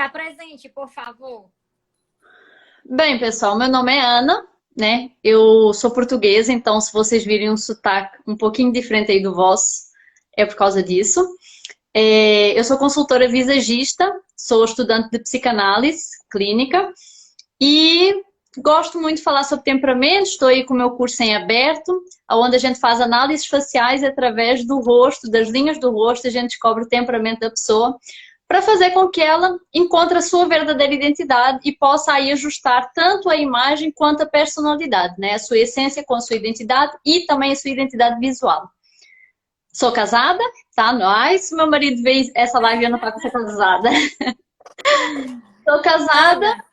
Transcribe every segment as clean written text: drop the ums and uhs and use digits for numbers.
apresente, por favor. Bem, pessoal, meu nome é Ana, né? Eu sou portuguesa, então se vocês virem um sotaque um pouquinho diferente aí do vosso, é por causa disso. Eu sou consultora visagista, sou estudante de psicanálise clínica e gosto muito de falar sobre temperamentos. Estou aí com o meu curso em aberto, onde a gente faz análises faciais através do rosto, das linhas do rosto, a gente descobre o temperamento da pessoa, para fazer com que ela encontre a sua verdadeira identidade e possa aí ajustar tanto a imagem quanto a personalidade, né? A sua essência com a sua identidade e também a sua identidade visual. Sou casada, tá? Nice. Meu marido vê essa live e eu não tá com ser casada. Sou casada. Ana,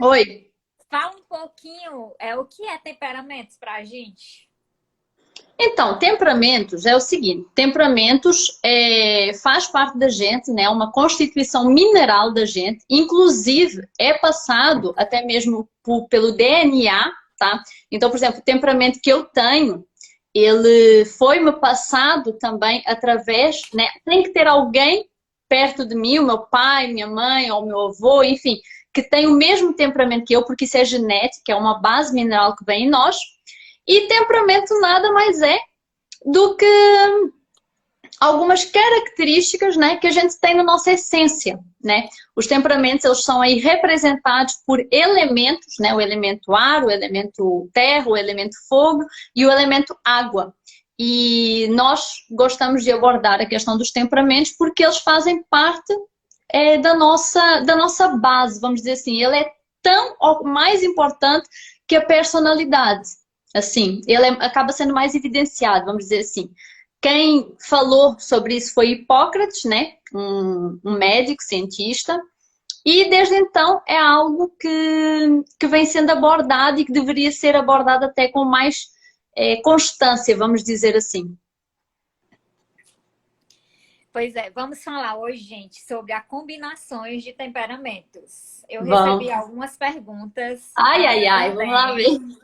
Oi. fala um pouquinho, o que é temperamentos pra gente? Então, temperamentos é o seguinte, temperamentos faz parte da gente, né? Uma constituição mineral da gente, inclusive é passado até mesmo pelo DNA, tá? Então, por exemplo, o temperamento que eu tenho, ele foi-me passado também através, né? Tem que ter alguém perto de mim, o meu pai, minha mãe, ou meu avô, enfim, que tem o mesmo temperamento que eu, porque isso é genética, é uma base mineral que vem em nós. E temperamento nada mais é do que algumas características, né, que a gente tem na nossa essência, né? Os temperamentos, eles são aí representados por elementos, né? O elemento ar, o elemento terra, o elemento fogo e o elemento água. E nós gostamos de abordar a questão dos temperamentos porque eles fazem parte da nossa base, vamos dizer assim. Ele é tão ou mais importante que a personalidade. Assim, ele acaba sendo mais evidenciado, vamos dizer assim. Quem falou sobre isso foi Hipócrates, né? Um médico, cientista. E desde então é algo que vem sendo abordado e que deveria ser abordado até com mais constância, vamos dizer assim. Pois é, vamos falar hoje, gente, sobre as combinações de temperamentos. Eu recebi Vamos. algumas perguntas Ai, ai, ai, vamos lá ver. também.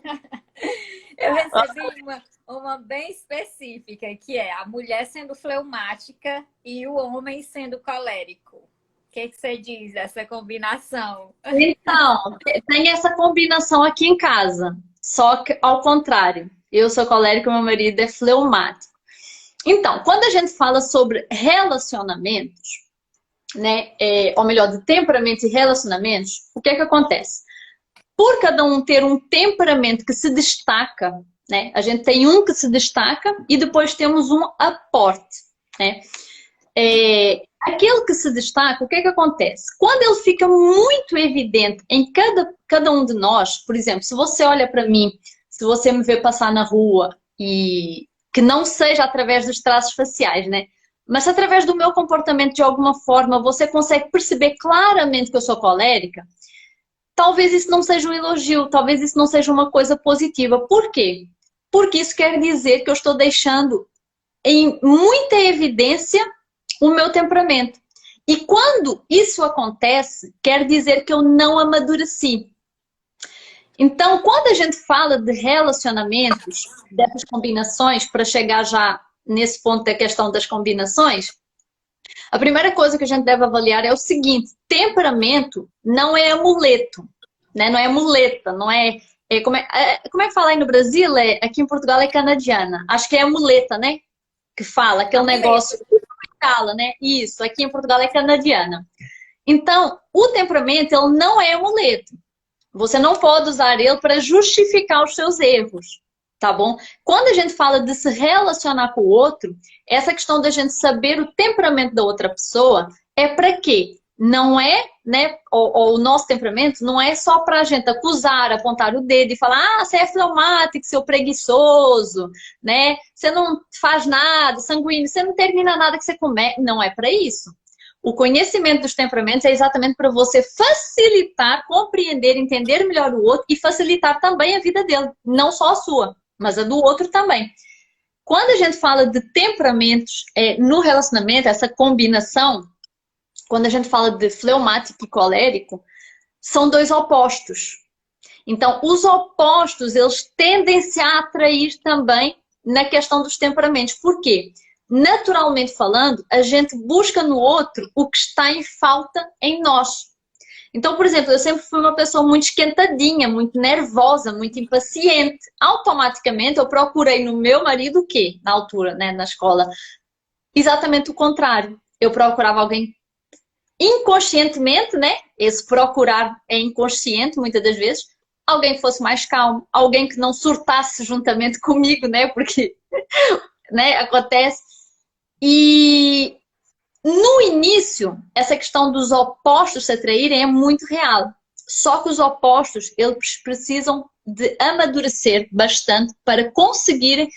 Eu recebi uma bem específica, que é a mulher sendo fleumática e o homem sendo colérico. O que você diz dessa combinação? Então, tem essa combinação aqui em casa, só que ao contrário. Eu sou colérica e meu marido é fleumático. Então, quando a gente fala sobre relacionamentos, né, ou melhor, de temperamentos e relacionamentos, o que é que acontece? Por cada um ter um temperamento que se destaca, né, a gente tem um que se destaca e depois temos um aporte, né? Aquele que se destaca, o que é que acontece? Quando ele fica muito evidente em cada um de nós, por exemplo, se você olha para mim, se você me vê passar na rua e que não seja através dos traços faciais, né? Mas se através do meu comportamento de alguma forma você consegue perceber claramente que eu sou colérica, talvez isso não seja um elogio, talvez isso não seja uma coisa positiva. Por quê? Porque isso quer dizer que eu estou deixando em muita evidência o meu temperamento. E quando isso acontece, quer dizer que eu não amadureci. Então, quando a gente fala de relacionamentos, dessas combinações, para chegar já nesse ponto da questão das combinações, a primeira coisa que a gente deve avaliar é o seguinte: temperamento não é amuleto, né? Não é muleta, não é. Como é que fala aí no Brasil? Aqui em Portugal é canadiana. Acho que é amuleta, né? Que fala, aquele Amuleto. negócio que fala, né? Isso, aqui em Portugal é canadiana. Então, o temperamento ele não é amuleto. Você não pode usar ele para justificar os seus erros, tá bom? Quando a gente fala de se relacionar com o outro, essa questão da gente saber o temperamento da outra pessoa é para quê? Não é, né? Ou o nosso temperamento não é só para a gente acusar, apontar o dedo e falar: ah, você é fleumático, seu preguiçoso, né? Você não faz nada, sanguíneo, você não termina nada que você começa. Não é para isso. O conhecimento dos temperamentos é exatamente para você facilitar, compreender, entender melhor o outro e facilitar também a vida dele. Não só a sua, mas a do outro também. Quando a gente fala de temperamentos no relacionamento, essa combinação, quando a gente fala de fleumático e colérico, são dois opostos. Então, os opostos, eles tendem-se a atrair também na questão dos temperamentos. Por quê? naturalmente falando, a gente busca no outro o que está em falta em nós. Então, por exemplo, eu sempre fui uma pessoa muito esquentadinha, muito nervosa, muito impaciente. Automaticamente, eu procurei no meu marido o quê? Na altura, né, na escola. Exatamente o contrário. Eu procurava alguém inconscientemente, né? Esse procurar é inconsciente, muitas das vezes. Alguém que fosse mais calmo, alguém que não surtasse juntamente comigo, né? Porque, né, acontece. E no início, essa questão dos opostos se atraírem é muito real. Só que os opostos, eles precisam de amadurecer bastante para conseguirem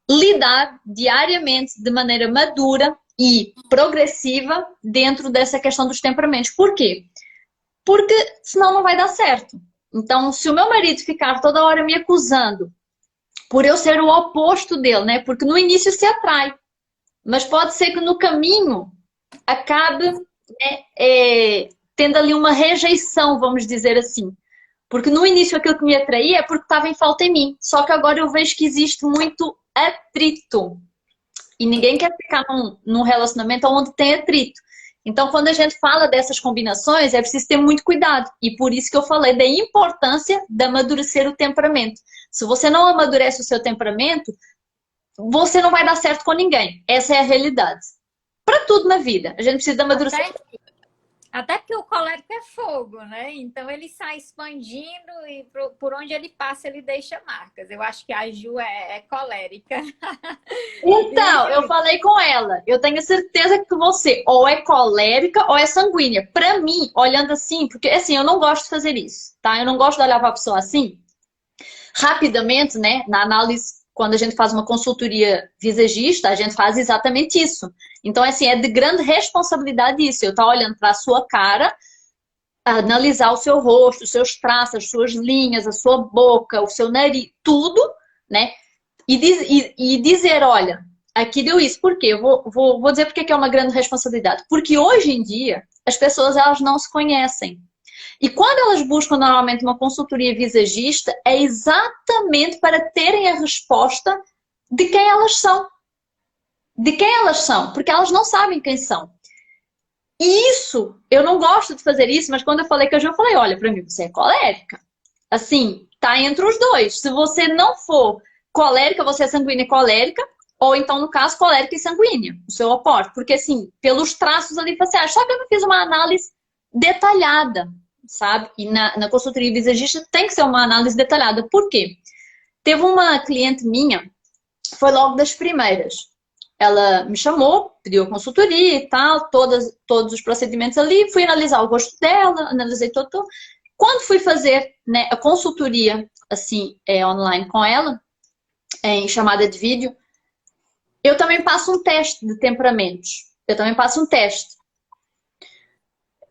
lidar diariamente de maneira madura e progressiva dentro dessa questão dos temperamentos. Por quê? Porque senão não vai dar certo. Então, se o meu marido ficar toda hora me acusando por eu ser o oposto dele, né? Porque no início se atrai, mas pode ser que no caminho acabe, né, tendo ali uma rejeição, vamos dizer assim. Porque no início aquilo que me atraía é porque estava em falta em mim. Só que agora eu vejo que existe muito atrito. E ninguém quer ficar num relacionamento onde tem atrito. Então, quando a gente fala dessas combinações, é preciso ter muito cuidado. E por isso que eu falei da importância de amadurecer o temperamento. Se você não amadurece o seu temperamento, você não vai dar certo com ninguém. Essa é a realidade. Para tudo na vida, a gente precisa de amadurecer. Até porque o colérico é fogo, né? Então ele sai expandindo e por onde ele passa ele deixa marcas. Eu acho que a Ju é colérica. Então, eu falei com ela, eu tenho certeza que você ou é colérica ou é sanguínea. Pra mim, olhando assim, porque assim, eu não gosto de fazer isso, tá? Eu não gosto de olhar pra pessoa assim, rapidamente, né? Na análise, quando a gente faz uma consultoria visagista, a gente faz exatamente isso. Então, assim, é de grande responsabilidade isso. Eu estar olhando pra sua cara, analisar o seu rosto, os seus traços, as suas linhas, a sua boca, o seu nariz, tudo, né? E dizer, olha, aqui deu isso. Por quê? Eu vou dizer porque que é uma grande responsabilidade. Porque hoje em dia, as pessoas elas não se conhecem. E quando elas buscam normalmente uma consultoria visagista, é exatamente para terem a resposta de quem elas são. De quem elas são. Porque elas não sabem quem são. E isso, eu não gosto de fazer isso, mas quando eu falei com a Jo, eu falei, olha, pra mim você é colérica. Assim, tá entre os dois. Se você não for colérica, você é sanguínea e colérica, ou então, no caso, colérica e sanguínea, o seu oposto. Porque, assim, pelos traços ali faciais. Só que eu não fiz uma análise detalhada, sabe? E na consultoria visagista tem que ser uma análise detalhada. Por quê? Teve uma cliente minha, foi logo das primeiras. Ela me chamou, pediu a consultoria e tal, todos os procedimentos ali, fui analisar o rosto dela, analisei todo. Quando fui fazer, né, a consultoria, assim, online com ela, em chamada de vídeo, eu também passo um teste de temperamentos. Eu também passo um teste.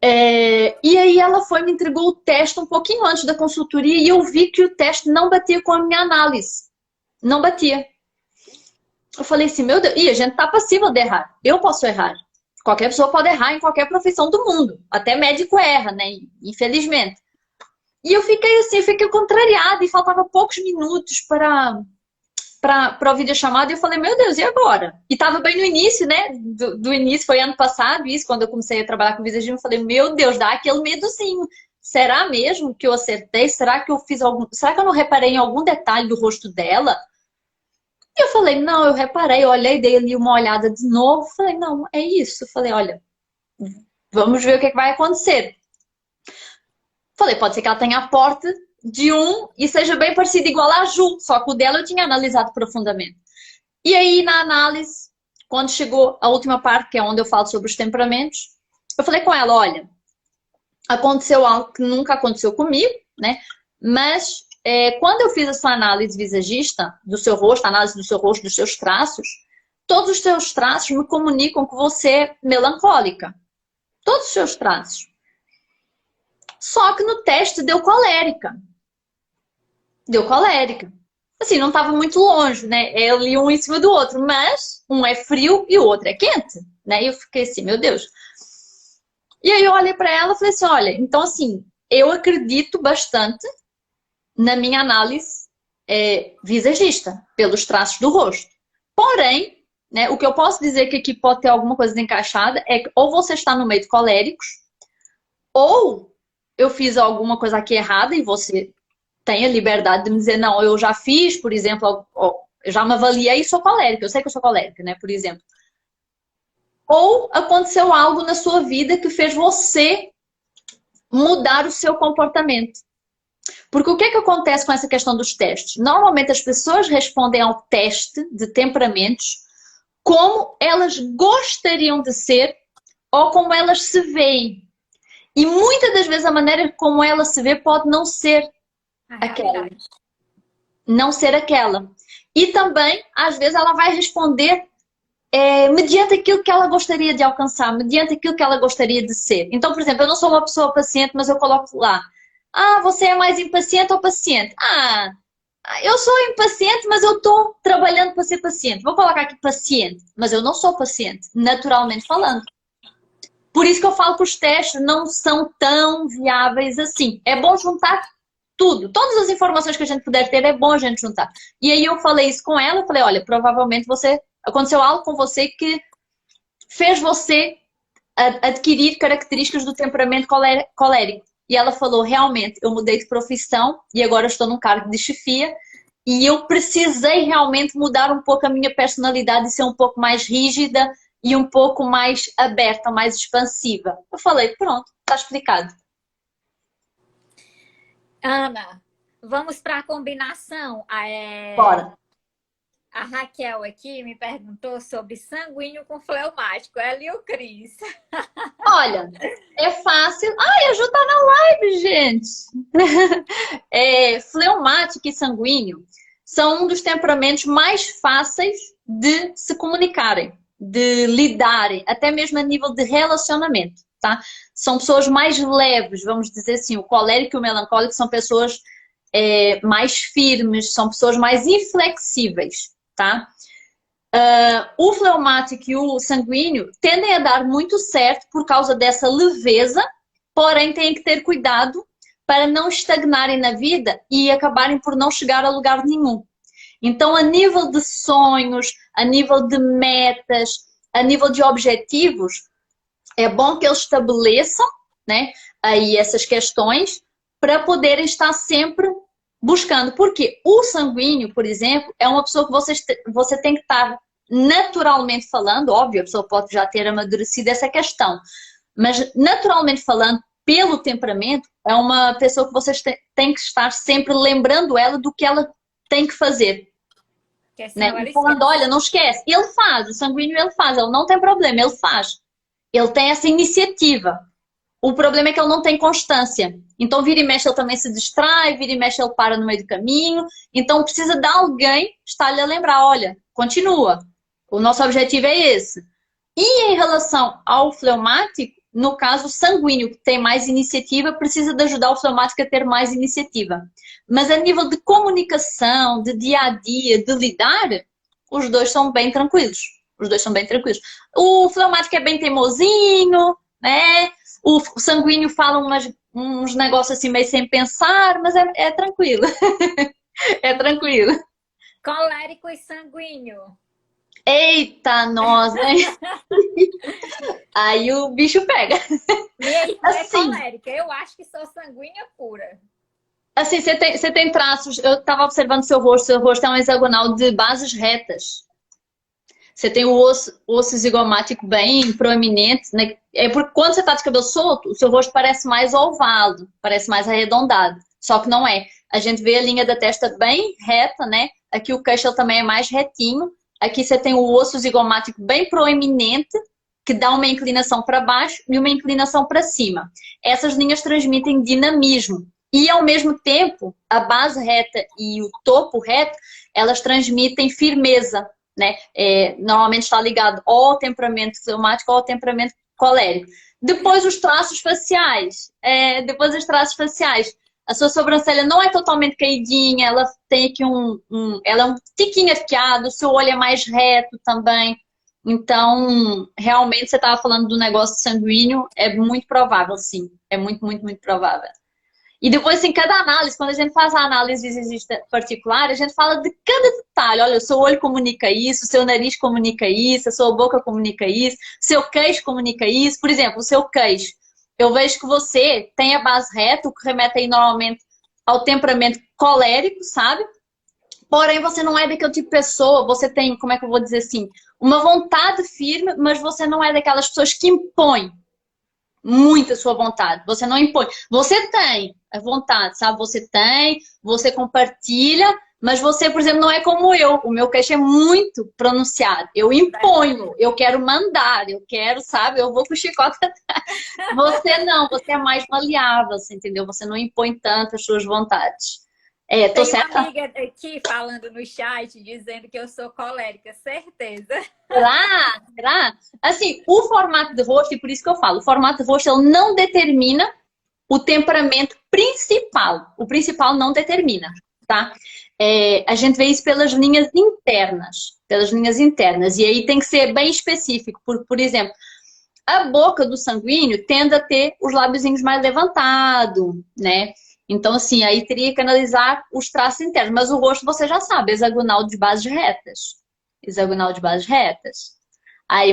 E aí ela me entregou o teste um pouquinho antes da consultoria e eu vi que o teste não batia com a minha análise. Não batia. Eu falei assim, meu Deus, e a gente tá passível de errar. Eu posso errar. Qualquer pessoa pode errar em qualquer profissão do mundo. Até médico erra, né? Infelizmente. E eu fiquei assim, fiquei contrariada e faltava poucos minutos para a videochamada e eu falei, meu Deus, e agora? E tava bem no início, né? Do início, foi ano passado, isso, quando eu comecei a trabalhar com visagismo, eu falei, meu Deus, dá aquele medozinho. Será mesmo que eu acertei? Será que eu fiz algum... Será que eu não reparei em algum detalhe do rosto dela? E eu falei, não, eu reparei, eu olhei, dei ali uma olhada de novo, falei, não, é isso. Eu falei, olha, vamos ver o que vai acontecer. Falei, pode ser que ela tenha aporte de um e seja bem parecido igual a Ju, só que o dela eu tinha analisado profundamente. E aí, na análise, quando chegou a última parte, que é onde eu falo sobre os temperamentos, eu falei com ela, olha, aconteceu algo que nunca aconteceu comigo, né? Mas quando eu fiz a sua análise visagista do seu rosto, análise do seu rosto, dos seus traços, todos os seus traços me comunicam que você é melancólica. Todos os seus traços. Só que no teste deu colérica. Deu colérica. Assim, não estava muito longe, né? É ali um em cima do outro, mas um é frio e o outro é quente, né? E eu fiquei assim, meu Deus. E aí eu olhei para ela e falei assim, olha, então assim, eu acredito bastante na minha análise visagista, pelos traços do rosto. Porém, né? O que eu posso dizer que aqui pode ter alguma coisa encaixada é que ou você está no meio de coléricos, ou eu fiz alguma coisa aqui errada e você tem a liberdade de me dizer, não, eu já fiz, por exemplo, eu já me avaliei e sou colérica, eu sei que eu sou colérica, né, por exemplo. Ou aconteceu algo na sua vida que fez você mudar o seu comportamento. Porque o que é que acontece com essa questão dos testes? Normalmente as pessoas respondem ao teste de temperamentos como elas gostariam de ser ou como elas se veem. E muitas das vezes a maneira como ela se vê pode não ser aquela. Não ser aquela. E também, às vezes, ela vai responder mediante aquilo que ela gostaria de alcançar, mediante aquilo que ela gostaria de ser. Então, por exemplo, eu não sou uma pessoa paciente, mas eu coloco lá. Ah, você é mais impaciente ou paciente? Ah, eu sou impaciente, mas eu estou trabalhando para ser paciente. Vou colocar aqui paciente, mas eu não sou paciente, naturalmente falando. Por isso que eu falo que os testes não são tão viáveis assim. É bom juntar tudo. Todas as informações que a gente puder ter, é bom a gente juntar. E aí eu falei isso com ela, eu falei, olha, provavelmente aconteceu algo com você que fez você adquirir características do temperamento colérico. E ela falou, realmente, eu mudei de profissão e agora estou num cargo de chefia e eu precisei realmente mudar um pouco a minha personalidade e ser um pouco mais rígida e um pouco mais aberta, mais expansiva. Eu falei, pronto, está explicado. Ana, vamos para a combinação. Bora. A Raquel aqui me perguntou sobre sanguíneo com fleumático. Ela e o Cris. Olha, é fácil. Ai, a Ju tá na live, gente. Fleumático e sanguíneo são um dos temperamentos mais fáceis de se comunicarem, de lidarem, até mesmo a nível de relacionamento, tá? São pessoas mais leves, vamos dizer assim. O colérico e o melancólico são pessoas mais firmes, são pessoas mais inflexíveis, tá? O fleumático e o sanguíneo tendem a dar muito certo por causa dessa leveza, porém têm que ter cuidado para não estagnarem na vida e acabarem por não chegar a lugar nenhum. Então, a nível de sonhos, a nível de metas, a nível de objetivos, é bom que eles estabeleçam, né, aí essas questões para poderem estar sempre buscando. Porque o sanguíneo, por exemplo, é uma pessoa que você tem que estar naturalmente falando, óbvio, a pessoa pode já ter amadurecido essa questão, mas naturalmente falando, pelo temperamento, é uma pessoa que vocês têm que estar sempre lembrando ela do que ela tem que fazer. Né? E falando, olha, não esquece. Ele faz, o sanguíneo ele faz, ele não tem problema, ele faz. Ele tem essa iniciativa. O problema é que ele não tem constância. Então, vira e mexe, ele também se distrai, vira e mexe, ele para no meio do caminho. Então, precisa de alguém estar-lhe a lembrar, olha, continua. O nosso objetivo é esse. E em relação ao fleumático, no caso, o sanguíneo, que tem mais iniciativa, precisa de ajudar o fleumático a ter mais iniciativa. Mas a nível de comunicação, de dia a dia, de lidar, os dois são bem tranquilos. Os dois são bem tranquilos. O fleumático é bem teimosinho, né? O sanguíneo fala uns negócios assim meio sem pensar, mas é tranquilo. É tranquilo. Colérico e sanguíneo. Eita, nós, hein? Aí o bicho pega. Minha irmã é colérica. Eu acho que sou sanguínea pura. Assim, você tem traços. Eu estava observando seu rosto é um hexagonal de bases retas. Você tem o osso zigomático bem proeminente, né? É porque quando você está de cabelo solto, o seu rosto parece mais ovado, parece mais arredondado. Só que não é. A gente vê a linha da testa bem reta, né? Aqui o queixo também é mais retinho. Aqui você tem o osso zigomático bem proeminente, que dá uma inclinação para baixo e uma inclinação para cima. Essas linhas transmitem dinamismo. E, ao mesmo tempo, a base reta e o topo reto, elas transmitem firmeza, né? Normalmente está ligado ou ao temperamento fleumático ou ao temperamento colérico. Depois os traços faciais. A sua sobrancelha não é totalmente caidinha, ela tem aqui ela é um tiquinho arqueado, o seu olho é mais reto também. Então, realmente, você estava falando do negócio sanguíneo, é muito provável, sim. É muito, muito, muito provável. E depois, em cada análise, quando a gente faz a análise particular, a gente fala de cada detalhe. Olha, o seu olho comunica isso, o seu nariz comunica isso, a sua boca comunica isso, o seu queixo comunica isso. Por exemplo, o seu queixo. Eu vejo que você tem a base reta, o que remete aí normalmente ao temperamento colérico, sabe? Porém, você não é daquele tipo de pessoa, você tem, como é que eu vou dizer assim, uma vontade firme, mas você não é daquelas pessoas que impõem muito a sua vontade. Você não impõe. Você tem a vontade, sabe? Você tem, você compartilha, mas você, por exemplo, não é como eu. O meu queixo é muito pronunciado. Eu imponho, eu quero mandar, eu quero, sabe? Eu vou com o chicote. Você não, você é mais maleável, você entendeu? Você não impõe tanto as suas vontades. É, tô Tem uma certa? amiga aqui falando no chat, dizendo que eu sou colérica, certeza. Será? Será? Assim, o formato de rosto, e por isso que eu falo, o formato de rosto ele não determina o temperamento principal. O principal não determina, tá? A gente vê isso pelas linhas internas. Pelas linhas internas. E aí tem que ser bem específico. Por exemplo, a boca do sanguíneo tende a ter os lábiozinhos mais levantados, né? Então, assim, aí teria que analisar os traços internos. Mas o rosto você já sabe, hexagonal de bases retas. Hexagonal de bases retas. Aí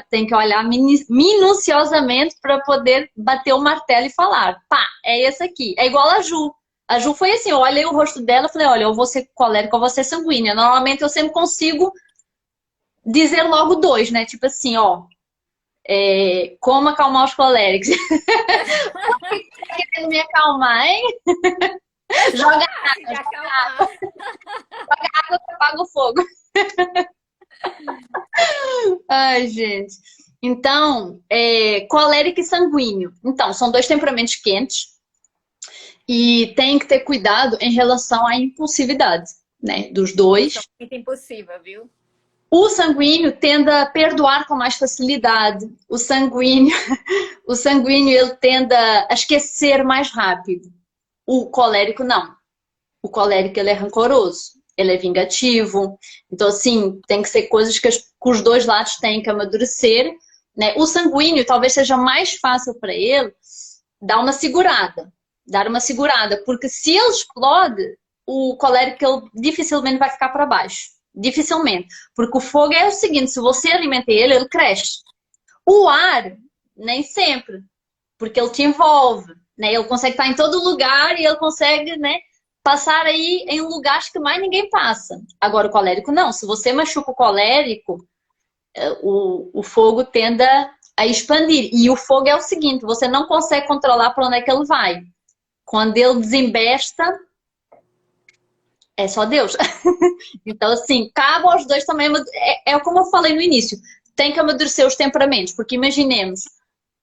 tem que olhar minuciosamente para poder bater o martelo e falar, pá, é esse aqui. É igual a Ju. A Ju foi assim, eu olhei o rosto dela e falei, olha, eu vou ser colérica ou vou ser sanguínea. Normalmente eu sempre consigo dizer logo dois, né? Tipo assim, ó, como acalmar os coléricos. O que você tá querendo me acalmar, hein? Joga água que eu apago o fogo. Ai, gente. Então, colérico e sanguíneo. Então, são dois temperamentos quentes e tem que ter cuidado em relação à impulsividade, né, dos dois. Isso é muito impossível, viu? O sanguíneo tende a perdoar com mais facilidade. O sanguíneo ele tende a esquecer mais rápido. O colérico não. O colérico ele é rancoroso, ele é vingativo. Então, assim, tem que ser coisas que os dois lados têm que amadurecer, né? O sanguíneo talvez seja mais fácil para ele dar uma segurada. Dar uma segurada, porque se ele explode, o colérico ele dificilmente vai ficar para baixo. Dificilmente. Porque o fogo é o seguinte, se você alimenta ele, ele cresce. O ar, nem sempre. Porque ele te envolve, né? Ele consegue estar em todo lugar e ele consegue, né, passar aí em lugares que mais ninguém passa. Agora, o colérico não. Se você machuca o colérico, o fogo tende a expandir. E o fogo é o seguinte, você não consegue controlar para onde é que ele vai. Quando ele desembesta, é só Deus. Então, assim, cabe aos dois também. É como eu falei no início. Tem que amadurecer os temperamentos. Porque imaginemos,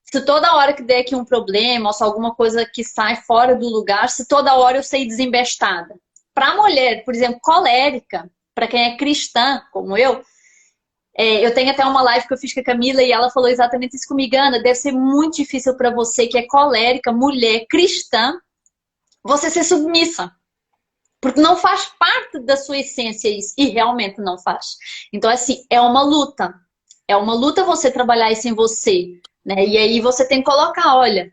se toda hora que der aqui um problema, ou se alguma coisa que sai fora do lugar, se toda hora eu sair desembestada. Para a mulher, por exemplo, colérica, para quem é cristã, como eu tenho até uma live que eu fiz com a Camila e ela falou exatamente isso comigo. Ana, deve ser muito difícil para você que é colérica, mulher, cristã, você ser submissa. Porque não faz parte da sua essência isso. E realmente não faz. Então, assim, é uma luta. É uma luta você trabalhar isso em você. Né? E aí você tem que colocar, olha,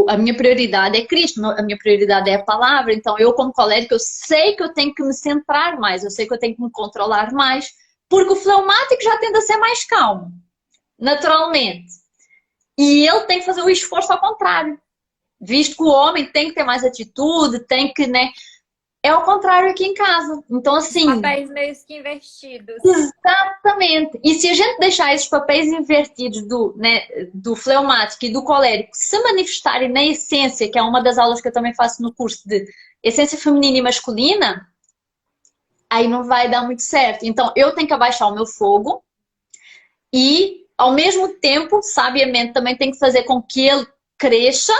a minha prioridade é Cristo, a minha prioridade é a palavra. Então, eu como colérica, eu sei que eu tenho que me centrar mais. Eu sei que eu tenho que me controlar mais. Porque o fleumático já tende a ser mais calmo. Naturalmente. E ele tem que fazer o esforço ao contrário. Visto que o homem tem que ter mais atitude, tem que, né... É ao contrário aqui em casa. Então, assim... Papéis meio que invertidos. Exatamente. E se a gente deixar esses papéis invertidos do fleumático e do colérico se manifestarem na essência, que é uma das aulas que eu também faço no curso de essência feminina e masculina, aí não vai dar muito certo. Então, eu tenho que abaixar o meu fogo e, ao mesmo tempo, sabiamente, também tenho que fazer com que ele cresça.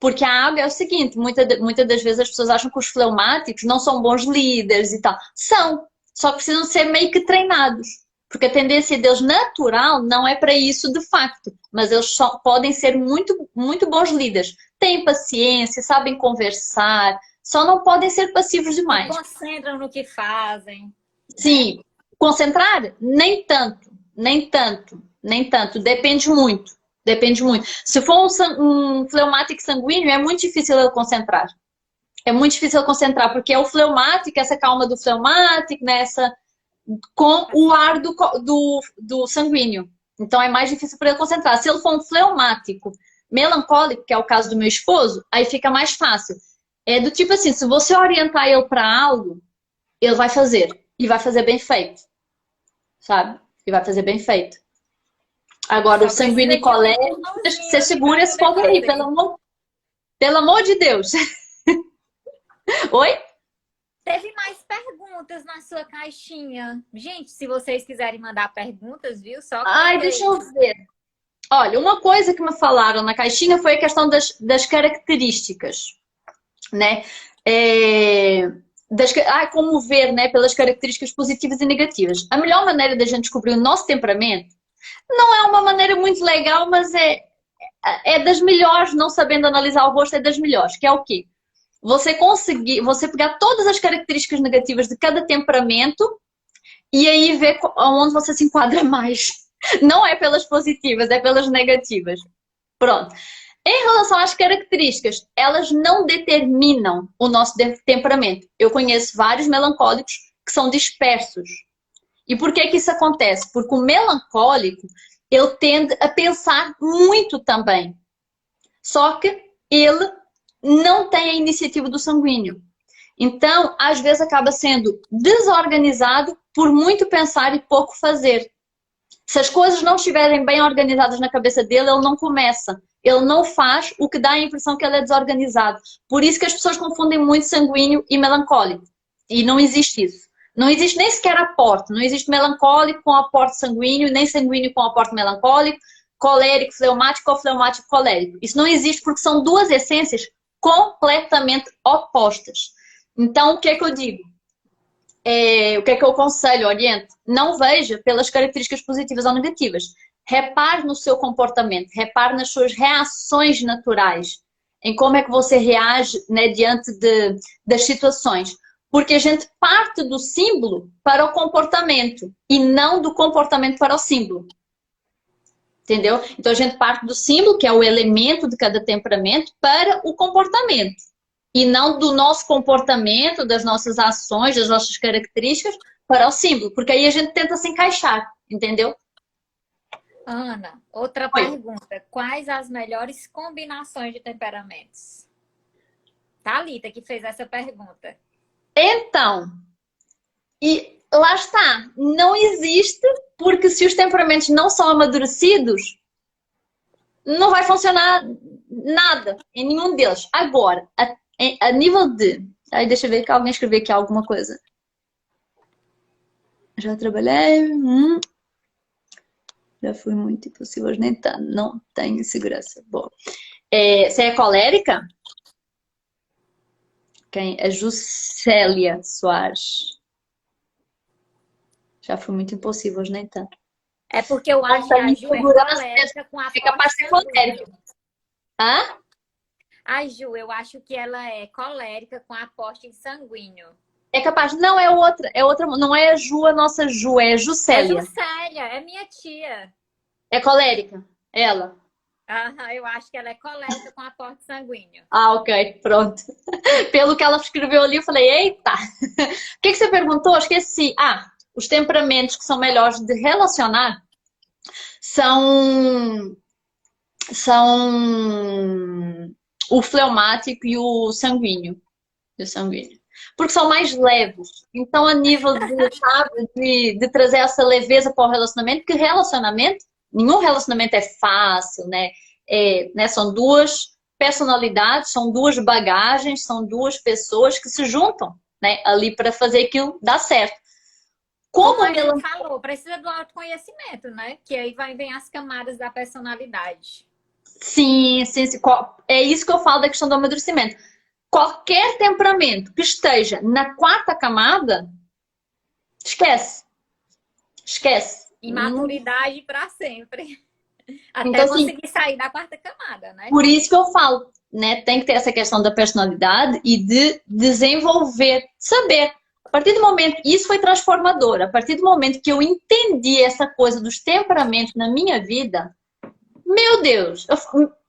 Porque a água é o seguinte, muitas das vezes as pessoas acham que os fleumáticos não são bons líderes e tal. São, só precisam ser meio que treinados. Porque a tendência deles natural não é para isso de facto. Mas eles podem ser muito, muito bons líderes. Têm paciência, sabem conversar, só não podem ser passivos demais. Se concentram no que fazem. Sim, concentrar? Nem tanto, nem tanto, nem tanto. Depende muito. Depende muito. Se for um fleumático sanguíneo, é muito difícil eu concentrar. É muito difícil eu concentrar, porque é o fleumático, essa calma do fleumático, né? Com o ar do sanguíneo. Então é mais difícil para ele concentrar. Se ele for um fleumático melancólico, que é o caso do meu esposo, aí fica mais fácil. É do tipo assim, se você orientar ele para algo, ele vai fazer. E vai fazer bem feito. Sabe? E vai fazer bem feito. Agora, o sanguíneo e colérico, você segura esse fogo aí, pelo amor de Deus. Oi? Teve mais perguntas na sua caixinha. Gente, se vocês quiserem mandar perguntas, viu? Só Ai, deixa eu ver. Olha, uma coisa que me falaram na caixinha foi a questão das características, né? Como ver, né, pelas características positivas e negativas. A melhor maneira da gente descobrir o nosso temperamento não é uma maneira muito legal, mas é das melhores, não sabendo analisar o rosto, é das melhores, que é o quê? Você pegar todas as características negativas de cada temperamento e aí ver onde você se enquadra mais. Não é pelas positivas, é pelas negativas. Pronto. Em relação às características, elas não determinam o nosso temperamento. Eu conheço vários melancólicos que são dispersos. E por que isso acontece? Porque o melancólico, ele tende a pensar muito também. Só que ele não tem a iniciativa do sanguíneo. Então, às vezes acaba sendo desorganizado por muito pensar e pouco fazer. Se as coisas não estiverem bem organizadas na cabeça dele, ele não começa. Ele não faz, o que dá a impressão que ele é desorganizado. Por isso que as pessoas confundem muito sanguíneo e melancólico. E não existe isso. Não existe nem sequer aporte. Não existe melancólico com aporte sanguíneo, nem sanguíneo com aporte melancólico, colérico, fleumático ou fleumático colérico. Isso não existe porque são duas essências completamente opostas. Então, o que é que eu digo? O que é que eu aconselho, oriento? Não veja pelas características positivas ou negativas. Repare no seu comportamento, repare nas suas reações naturais, em como é que você reage, né, diante das situações. Porque a gente parte do símbolo para o comportamento e não do comportamento para o símbolo. Entendeu? Então a gente parte do símbolo, que é o elemento de cada temperamento, para o comportamento. E não do nosso comportamento, das nossas ações, das nossas características, para o símbolo. Porque aí a gente tenta se encaixar, entendeu? Ana, outra pergunta. Quais as melhores combinações de temperamentos? Thalita que fez essa pergunta. Então, e lá está. Não existe, porque se os temperamentos não são amadurecidos, não vai funcionar nada em nenhum deles. Agora, a nível de... Aí deixa eu ver que alguém escreveu aqui alguma coisa. Já trabalhei... Já fui muito impossível, nem tanto. Não tenho segurança. Bom. Você é colérica? Quem? A Juscelia Soares. Já fui muito impossível, nem tanto. É porque eu acho que a Ju é colérica com a é capaz de ser colérica. Hã? A Ju, eu acho que ela é colérica com aporte sanguíneo. É capaz. Não, é outra. Não é a Ju, a nossa Ju, é a Juscelia. É Juscelia, é minha tia. É colérica? Ela? Aham, eu acho que ela é colérica com aporte sanguíneo. Ah, ok, pronto. Pelo que ela escreveu ali, eu falei, eita! O que você perguntou? Esqueci. Os temperamentos que são melhores de relacionar são o fleumático e o sanguíneo. Porque são mais leves. Então, a nível de trazer essa leveza para o relacionamento, porque nenhum relacionamento é fácil, né? São duas personalidades, são duas bagagens, são duas pessoas que se juntam, né, ali para fazer aquilo dar certo. Como a gente falou, precisa do autoconhecimento, né? Que aí vem as camadas da personalidade. Sim. É isso que eu falo da questão do amadurecimento. Qualquer temperamento que esteja na quarta camada, esquece. Imaturidade para sempre. Até então, conseguir sair da quarta camada, né? Por isso que eu falo, né? Tem que ter essa questão da personalidade e de desenvolver, saber. A partir do momento, isso foi transformador, a partir do momento que eu entendi essa coisa dos temperamentos na minha vida, Meu Deus,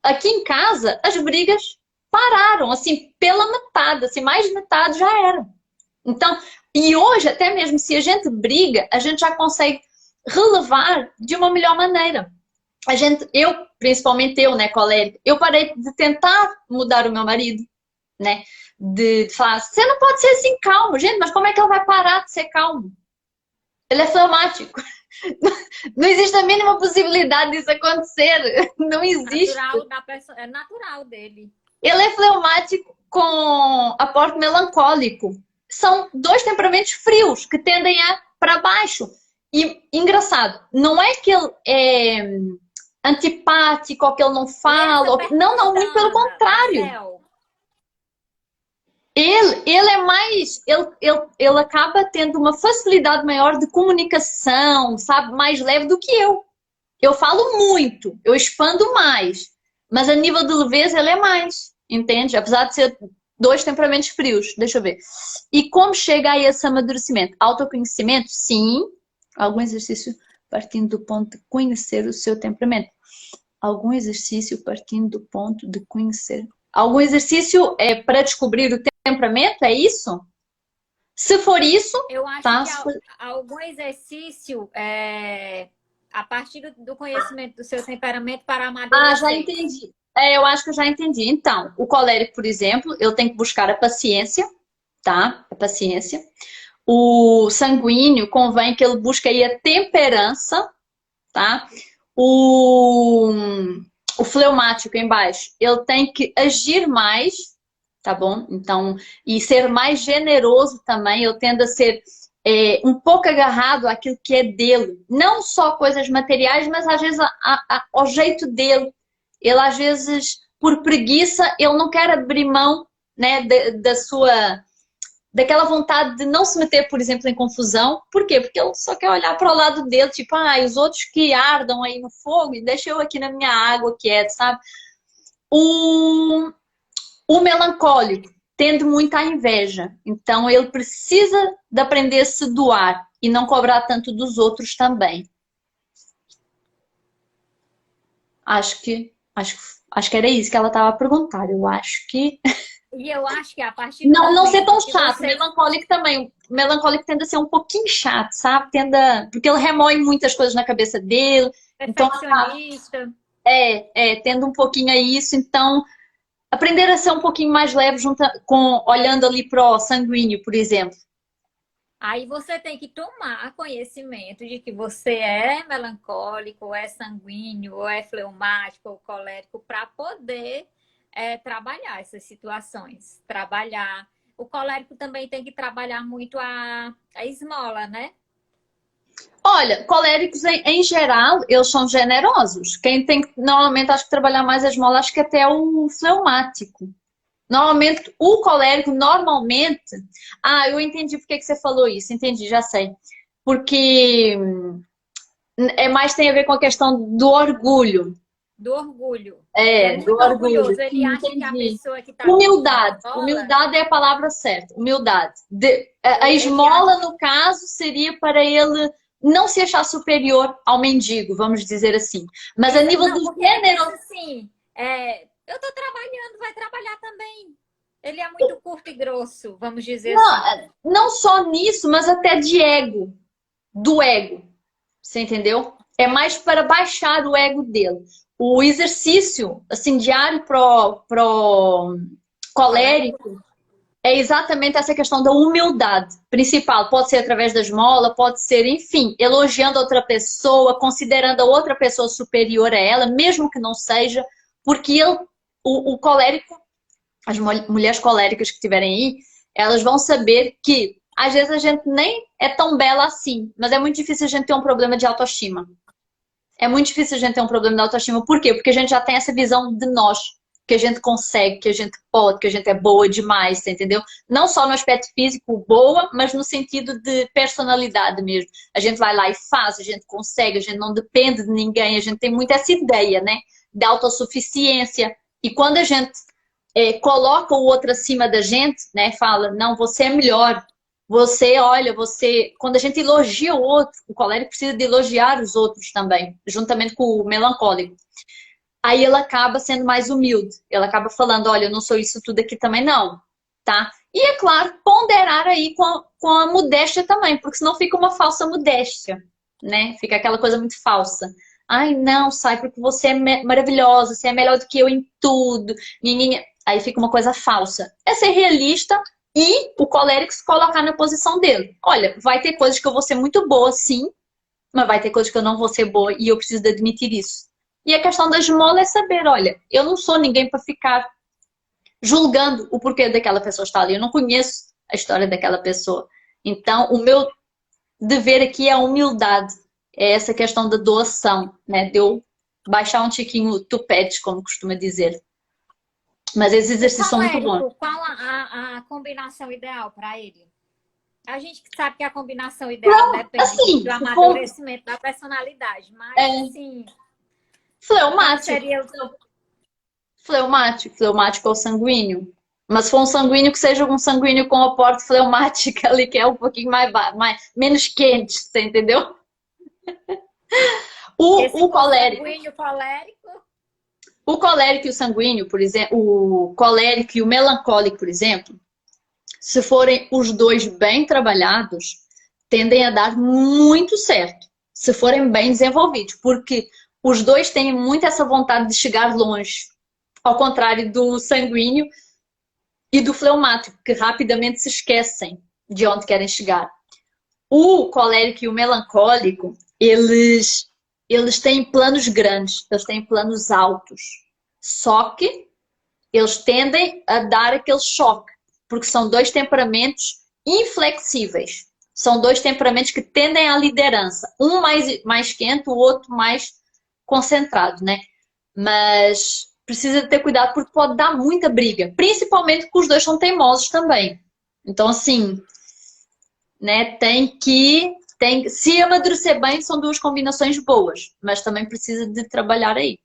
aqui em casa as brigas pararam, assim, pela metade, assim, mais de metade já era. Então, e hoje, até mesmo se a gente briga, a gente já consegue relevar de uma melhor maneira. Principalmente eu, né, colérica, eu parei de tentar mudar o meu marido, né? De falar, você não pode ser assim calmo, gente, mas como é que ele vai parar de ser calmo? Ele é fleumático. Não existe a mínima possibilidade disso acontecer. Não existe. Natural da pessoa, é natural dele. Ele é fleumático com aporte melancólico. São dois temperamentos frios que tendem a para baixo. E engraçado, não é que ele é antipático ou que ele não fala. Não, muito pelo contrário. Ele é mais. Ele acaba tendo uma facilidade maior de comunicação, sabe? Mais leve do que eu. Eu falo muito, eu expando mais. Mas a nível de leveza ele é mais. Entende? Apesar de ser dois temperamentos frios. Deixa eu ver. E como chega a esse amadurecimento? Autoconhecimento? Sim. Algum exercício partindo do ponto de conhecer o seu temperamento. Algum exercício partindo do ponto de conhecer. Algum exercício para descobrir o temperamento? É isso? Se for isso... Eu acho que algum exercício a partir do conhecimento do seu temperamento para amadurecer. Ah, já entendi. Eu acho que eu já entendi. Então, o colérico, por exemplo, eu tenho que buscar a paciência, tá? A paciência. O sanguíneo, convém que ele busque aí a temperança, tá? O fleumático embaixo, ele tem que agir mais, tá bom? Então, e ser mais generoso também, eu tendo a ser um pouco agarrado àquilo que é dele. Não só coisas materiais, mas às vezes ao jeito dele. Ele às vezes, por preguiça, ele não quer abrir mão, né, daquela vontade de não se meter, por exemplo, em confusão. Por quê? Porque ele só quer olhar para o lado dele, tipo, os outros que ardam aí no fogo, e deixa eu aqui na minha água quieta, sabe? O melancólico tende muito à inveja. Então, ele precisa de aprender a se doar e não cobrar tanto dos outros também. Acho que era isso que ela estava a perguntar. Eu acho que... E eu acho que a partir do não ser tão chato. Você... Melancólico também. O melancólico tende a ser um pouquinho chato, sabe? Porque ele remói muitas coisas na cabeça dele. Perfeccionista. Então, tendo um pouquinho a isso. Então, aprender a ser um pouquinho mais leve olhando ali para o sanguíneo, por exemplo. Aí você tem que tomar conhecimento de que você é melancólico, ou é sanguíneo, ou é fleumático, ou colérico, para poder trabalhar essas situações. Trabalhar. O colérico também tem que trabalhar muito a esmola, né? Olha, coléricos em geral, eles são generosos. Quem tem que, normalmente, acho que trabalhar mais a esmola, acho que até o fleumático. Normalmente, o colérico, normalmente... eu entendi por que você falou isso. Entendi, já sei. Porque mais tem a ver com a questão do orgulho. Do orgulho. Do orgulho. Orgulhoso. Ele acha que a pessoa que está... Humildade. Humildade é a palavra certa. Humildade. A esmola, no caso, seria para ele não se achar superior ao mendigo, vamos dizer assim. Mas a nível do gênero... Assim, eu tô trabalhando, vai trabalhar também. Ele é muito curto e grosso, vamos dizer assim. Não só nisso, mas até de ego. Do ego. Você entendeu? É mais para baixar o ego dele. O exercício, assim, diário pro colérico é exatamente essa questão da humildade principal. Pode ser através da esmola, pode ser, enfim, elogiando a outra pessoa, considerando a outra pessoa superior a ela, mesmo que não seja, porque o colérico, as mulheres coléricas que estiverem aí, elas vão saber que às vezes a gente nem é tão bela assim, mas é muito difícil a gente ter um problema de autoestima. É muito difícil a gente ter um problema de autoestima. Por quê? Porque a gente já tem essa visão de nós, que a gente consegue, que a gente pode, que a gente é boa demais, entendeu? Não só no aspecto físico boa, mas no sentido de personalidade mesmo. A gente vai lá e faz, a gente consegue, a gente não depende de ninguém, a gente tem muito essa ideia, né? De autossuficiência. E quando a gente coloca o outro acima da gente, né? Fala, não, você é melhor. Quando a gente elogia o outro, o colérico precisa de elogiar os outros também, juntamente com o melancólico. aí ele acaba sendo mais humilde. Ele acaba falando, olha, eu não sou isso tudo aqui também não, tá? E é claro, ponderar aí com a modéstia também, porque senão fica uma falsa modéstia, né? Fica aquela coisa muito falsa. Ai, não, sai porque você é maravilhosa, você é melhor do que eu em tudo. Nhinhinha. Aí fica uma coisa falsa. É ser realista e o colérico se colocar na posição dele. Olha, vai ter coisas que eu vou ser muito boa, sim, mas vai ter coisas que eu não vou ser boa e eu preciso de admitir isso. E a questão da esmola é saber, olha, eu não sou ninguém para ficar julgando o porquê daquela pessoa estar ali. Eu não conheço a história daquela pessoa. Então, o meu dever aqui é a humildade. É essa questão da doação, né? De eu baixar um tiquinho o tupete, como costuma dizer. Mas esses exercícios são muito bons. Qual a combinação ideal para ele? A gente sabe que a combinação ideal depende assim, do amadurecimento da personalidade, mas assim... Fleumático. Seria... Fleumático ou sanguíneo. Mas se for um sanguíneo que seja um sanguíneo com aporte fleumático ali, que é um pouquinho menos quente, você entendeu? O colérico. Sanguíneo, colérico. O colérico e o sanguíneo, por exemplo, o colérico e o melancólico, por exemplo, se forem os dois bem trabalhados, tendem a dar muito certo, se forem bem desenvolvidos, porque os dois têm muito essa vontade de chegar longe, ao contrário do sanguíneo e do fleumático, que rapidamente se esquecem de onde querem chegar. O colérico e o melancólico, eles têm planos grandes, eles têm planos altos. Só que eles tendem a dar aquele choque, porque são dois temperamentos inflexíveis. São dois temperamentos que tendem à liderança. Um mais quente, o outro mais concentrado, né? Mas precisa ter cuidado porque pode dar muita briga. Principalmente porque os dois são teimosos também. Então, assim, né, se amadurecer bem, são duas combinações boas, mas também precisa de trabalhar aí.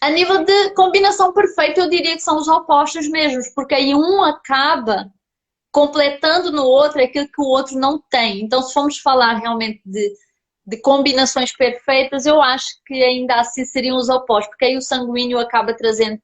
A nível de combinação perfeita, eu diria que são os opostos mesmos, porque aí um acaba completando no outro aquilo que o outro não tem. Então, se formos falar realmente de combinações perfeitas, eu acho que ainda assim seriam os opostos, porque aí o sanguíneo acaba trazendo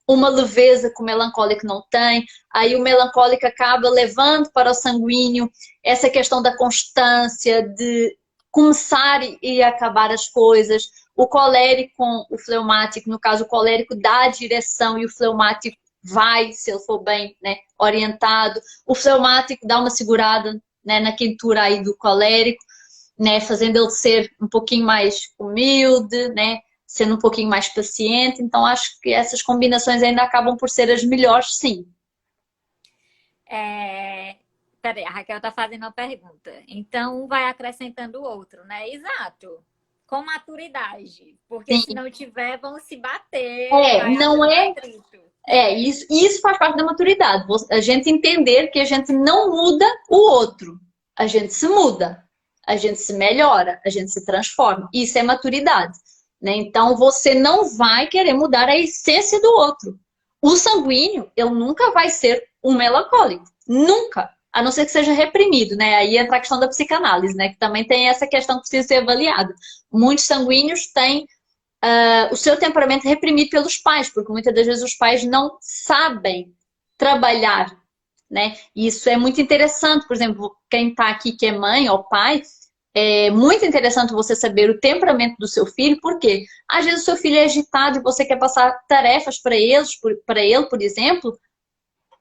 uma leveza que o melancólico não tem, aí o melancólico acaba levando para o sanguíneo essa questão da constância, de começar e acabar as coisas. O colérico com o fleumático, no caso o colérico dá a direção e o fleumático vai, se ele for bem, né, orientado. O fleumático dá uma segurada, né, na quentura aí do colérico, né, fazendo ele ser um pouquinho mais humilde, né, sendo um pouquinho mais paciente. Então, acho que essas combinações ainda acabam por ser as melhores, sim. Peraí, a Raquel está fazendo uma pergunta. Então, um vai acrescentando o outro, né? Exato. Com maturidade. Porque Sim. se não tiver, vão se bater. Não é... Isso faz parte da maturidade. A gente entender que a gente não muda o outro. A gente se muda. A gente se melhora. A gente se transforma. Isso é maturidade. Né? Então, você não vai querer mudar a essência do outro. O sanguíneo, ele nunca vai ser um melancólico. Nunca. A não ser que seja reprimido, né? Aí entra a questão da psicanálise, né? Que também tem essa questão que precisa ser avaliada. Muitos sanguíneos têm o seu temperamento reprimido pelos pais, porque muitas das vezes os pais não sabem trabalhar, né? E isso é muito interessante. Por exemplo, quem está aqui que é mãe ou pai, é muito interessante você saber o temperamento do seu filho, porque às vezes o seu filho é agitado e você quer passar tarefas para ele, por exemplo,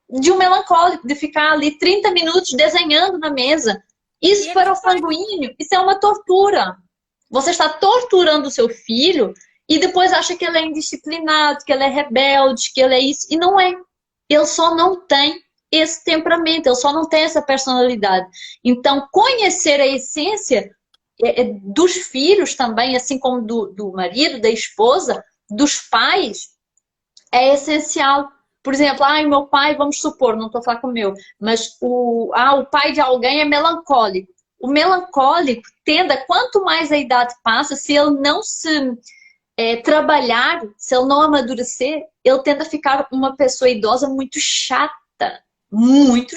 de um melancólico, de ficar ali 30 minutos desenhando na mesa. Isso para o sanguíneo, isso é uma tortura. Você está torturando o seu filho e depois acha que ele é indisciplinado, que ele é rebelde, que ele é isso. E não é. Ele só não tem esse temperamento, ele só não tem essa personalidade. Então, conhecer a essência dos filhos também, assim como do marido, da esposa, dos pais, é essencial. Por exemplo, meu pai, vamos supor, não estou a falar com o meu, mas o pai de alguém é melancólico. O melancólico quanto mais a idade passa, se ele não se trabalhar, se ele não amadurecer, ele tende a ficar uma pessoa idosa muito chata, muito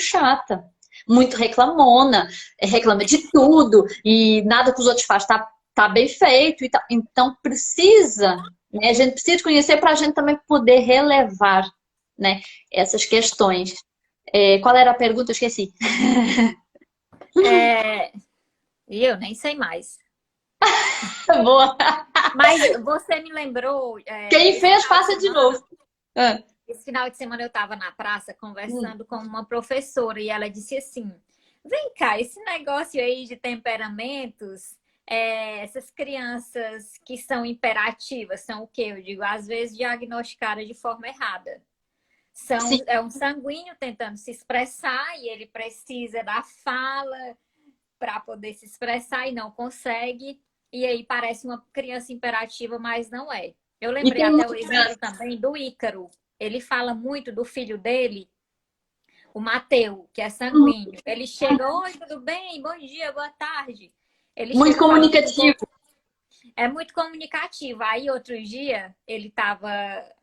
reclamona, reclama de tudo e nada que os outros fazem tá bem feito e tal. Então precisa, né? A gente precisa conhecer para a gente também poder relevar, né, essas questões. Qual era a pergunta? Eu esqueci. E eu nem sei mais. Boa. Mas você me lembrou. Quem fez, faça de novo. Esse final de semana eu estava na praça conversando com uma professora e ela disse assim: vem cá, esse negócio aí de temperamentos, essas crianças que são imperativas, são o quê? Eu digo, às vezes diagnosticadas de forma errada. É um sanguíneo tentando se expressar e ele precisa da fala para poder se expressar e não consegue. E aí parece uma criança imperativa, mas não é. Eu lembrei até o exemplo também do Ícaro. Ele fala muito do filho dele, o Mateu, que é sanguíneo. Ele chega, oi, tudo bem? Bom dia, boa tarde. Ele muito comunicativo. É muito comunicativo. Aí, outro dia, ele estava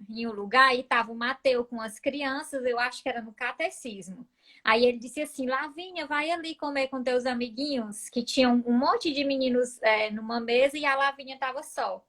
em um lugar e estava o Mateu com as crianças, eu acho que era no catecismo. Aí ele disse assim, Lavínia, vai ali comer com teus amiguinhos, que tinham um monte de meninos numa mesa e a Lavínia estava só.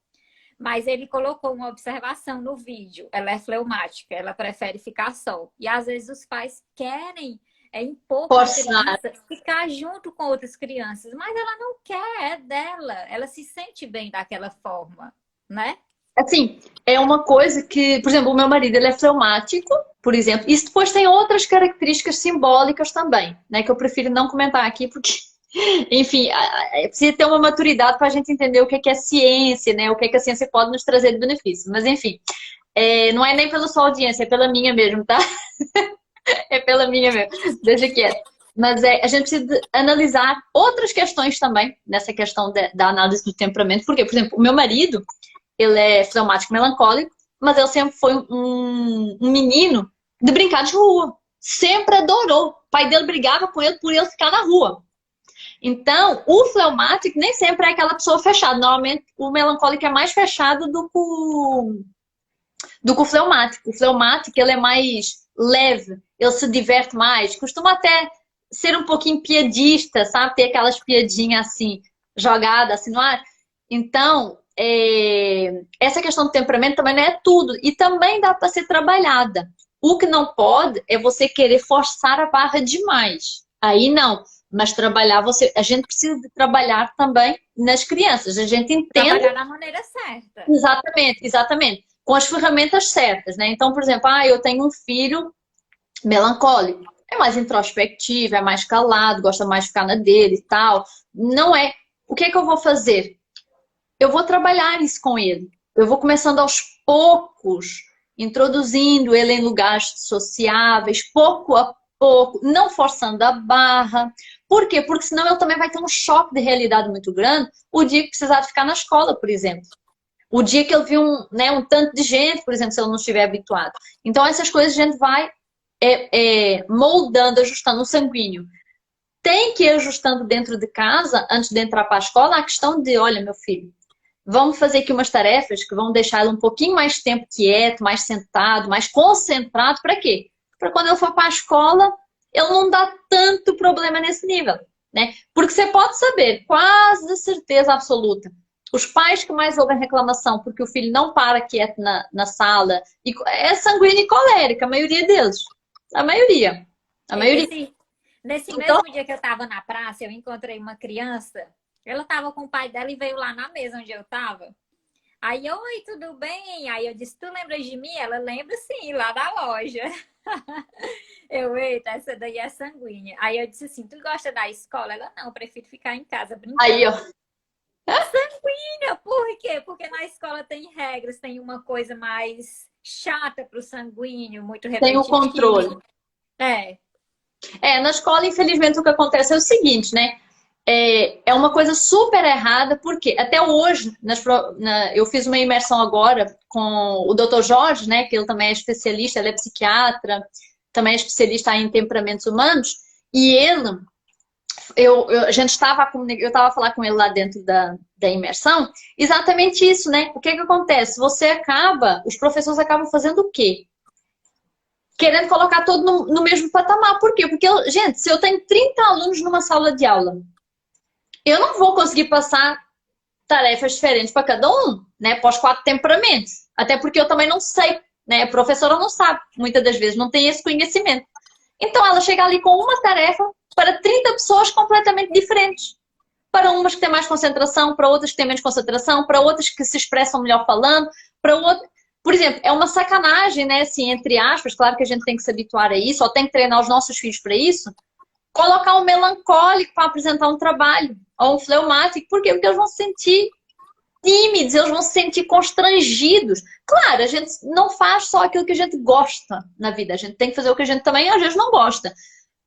Mas ele colocou uma observação no vídeo. Ela é fleumática, ela prefere ficar só. E às vezes os pais querem impor para a criança ficar junto com outras crianças, mas ela não quer, é dela. Ela se sente bem daquela forma, né? Assim, é uma coisa que, por exemplo, o meu marido ele é fleumático, por exemplo. Isso depois tem outras características simbólicas também, né? Que eu prefiro não comentar aqui porque enfim, precisa ter uma maturidade para a gente entender o que é ciência, né? O que a ciência pode nos trazer de benefício. Mas, enfim, não é nem pela sua audiência, é pela minha mesmo, tá? É pela minha mesmo, deixa quieto. Mas a gente precisa analisar outras questões também, nessa questão da análise do temperamento. Porque, por exemplo, o meu marido, ele é fleumático melancólico, mas ele sempre foi um menino de brincar de rua. Sempre adorou. O pai dele brigava com ele por ele ficar na rua. Então, o fleumático nem sempre é aquela pessoa fechada. Normalmente, o melancólico é mais fechado do que o fleumático. O fleumático, ele é mais leve, ele se diverte mais. Costuma até ser um pouquinho piadista, sabe? Ter aquelas piadinhas assim, jogadas assim no ar. Então, essa questão do temperamento também não é tudo. E também dá para ser trabalhada. O que não pode é você querer forçar a barra demais. Aí não. Mas a gente precisa de trabalhar também nas crianças. A gente entende... Trabalhar da maneira certa. Exatamente. Com as ferramentas certas, né? Então, por exemplo, eu tenho um filho melancólico. É mais introspectivo, é mais calado, gosta mais de ficar na dele e tal. Não é. O que é que eu vou fazer? Eu vou trabalhar isso com ele. Eu vou começando aos poucos, introduzindo ele em lugares sociáveis, pouco a pouco, não forçando a barra. Por quê? Porque senão ele também vai ter um choque de realidade muito grande o dia que precisar de ficar na escola, por exemplo. O dia que ele viu um tanto de gente, por exemplo, se ele não estiver habituado. Então, essas coisas a gente vai moldando, ajustando o sanguíneo. Tem que ir ajustando dentro de casa, antes de entrar para a escola, a questão de, olha, meu filho, vamos fazer aqui umas tarefas que vão deixar ele um pouquinho mais tempo quieto, mais sentado, mais concentrado. Para quê? Para quando ele for para a escola, ele não dá tanto problema nesse nível, né? Porque você pode saber, quase de certeza absoluta, os pais que mais ouvem reclamação porque o filho não para quieto na sala, é sanguíneo e colérico, a maioria deles. A maioria. Nesse mesmo dia que eu estava na praça, eu encontrei uma criança, ela estava com o pai dela e veio lá na mesa onde eu estava. Aí, oi, tudo bem? Aí eu disse, tu lembras de mim? Ela lembra sim, lá da loja. Eita, essa daí é sanguínea. Aí eu disse assim, tu gosta da escola? Ela, não, eu prefiro ficar em casa brincando. Aí, ó. Sanguínea, por quê? Porque na escola tem regras, tem uma coisa mais chata pro sanguíneo, muito repetitiva. Tem o controle. Na escola, infelizmente, o que acontece é o seguinte, né? É uma coisa super errada, porque até hoje, eu fiz uma imersão agora com o Dr. Jorge, né? Que ele também é especialista, ele é psiquiatra, também é especialista em temperamentos humanos, e ele, eu estava a falar com ele lá dentro da imersão, exatamente isso, né? O que acontece? Os professores acabam fazendo o quê? Querendo colocar todo no mesmo patamar. Por quê? Porque, gente, se eu tenho 30 alunos numa sala de aula, eu não vou conseguir passar tarefas diferentes para cada um, né, para os 4 temperamentos. Até porque eu também não sei, né? A professora não sabe, muitas das vezes, não tem esse conhecimento. Então ela chega ali com uma tarefa para 30 pessoas completamente diferentes. Para umas que têm mais concentração, para outras que têm menos concentração, para outras que se expressam melhor falando, para outras... Por exemplo, é uma sacanagem, né, assim, entre aspas, claro que a gente tem que se habituar a isso, ou tem que treinar os nossos filhos para isso, colocar um melancólico para apresentar um trabalho, ou um fleumático. Por quê? Porque eles vão se sentir tímidos, eles vão se sentir constrangidos. Claro, a gente não faz só aquilo que a gente gosta na vida, a gente tem que fazer o que a gente também às vezes não gosta.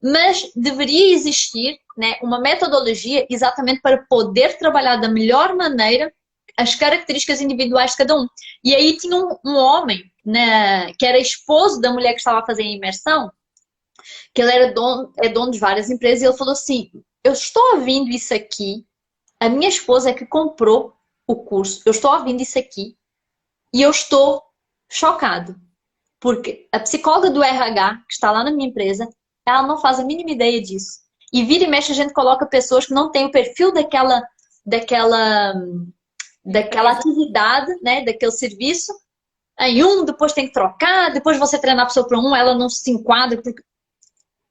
Mas deveria existir, né, uma metodologia exatamente para poder trabalhar da melhor maneira as características individuais de cada um. E aí tinha um homem, né, que era esposo da mulher que estava a fazer a imersão, que ele era dono de várias empresas, e ele falou assim, eu estou ouvindo isso aqui, a minha esposa é que comprou o curso, eu estou ouvindo isso aqui, e eu estou chocado. Porque a psicóloga do RH, que está lá na minha empresa, ela não faz a mínima ideia disso. E vira e mexe a gente coloca pessoas que não têm o perfil daquela atividade, né, daquele serviço, em depois tem que trocar, depois você treinar a pessoa para ela não se enquadra.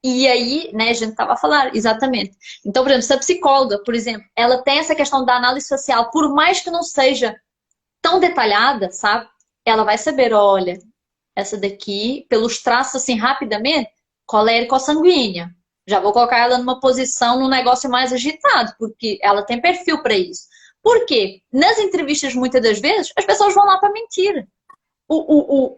E aí, né, a gente estava a falar, exatamente. Então, por exemplo, se a psicóloga, por exemplo, ela tem essa questão da análise social, por mais que não seja tão detalhada, sabe? Ela vai saber, olha, essa daqui, pelos traços assim, rapidamente, colérica ou sanguínea. Já vou colocar ela numa posição, num negócio mais agitado, porque ela tem perfil para isso. Por quê? Nas entrevistas, muitas das vezes, as pessoas vão lá para mentir.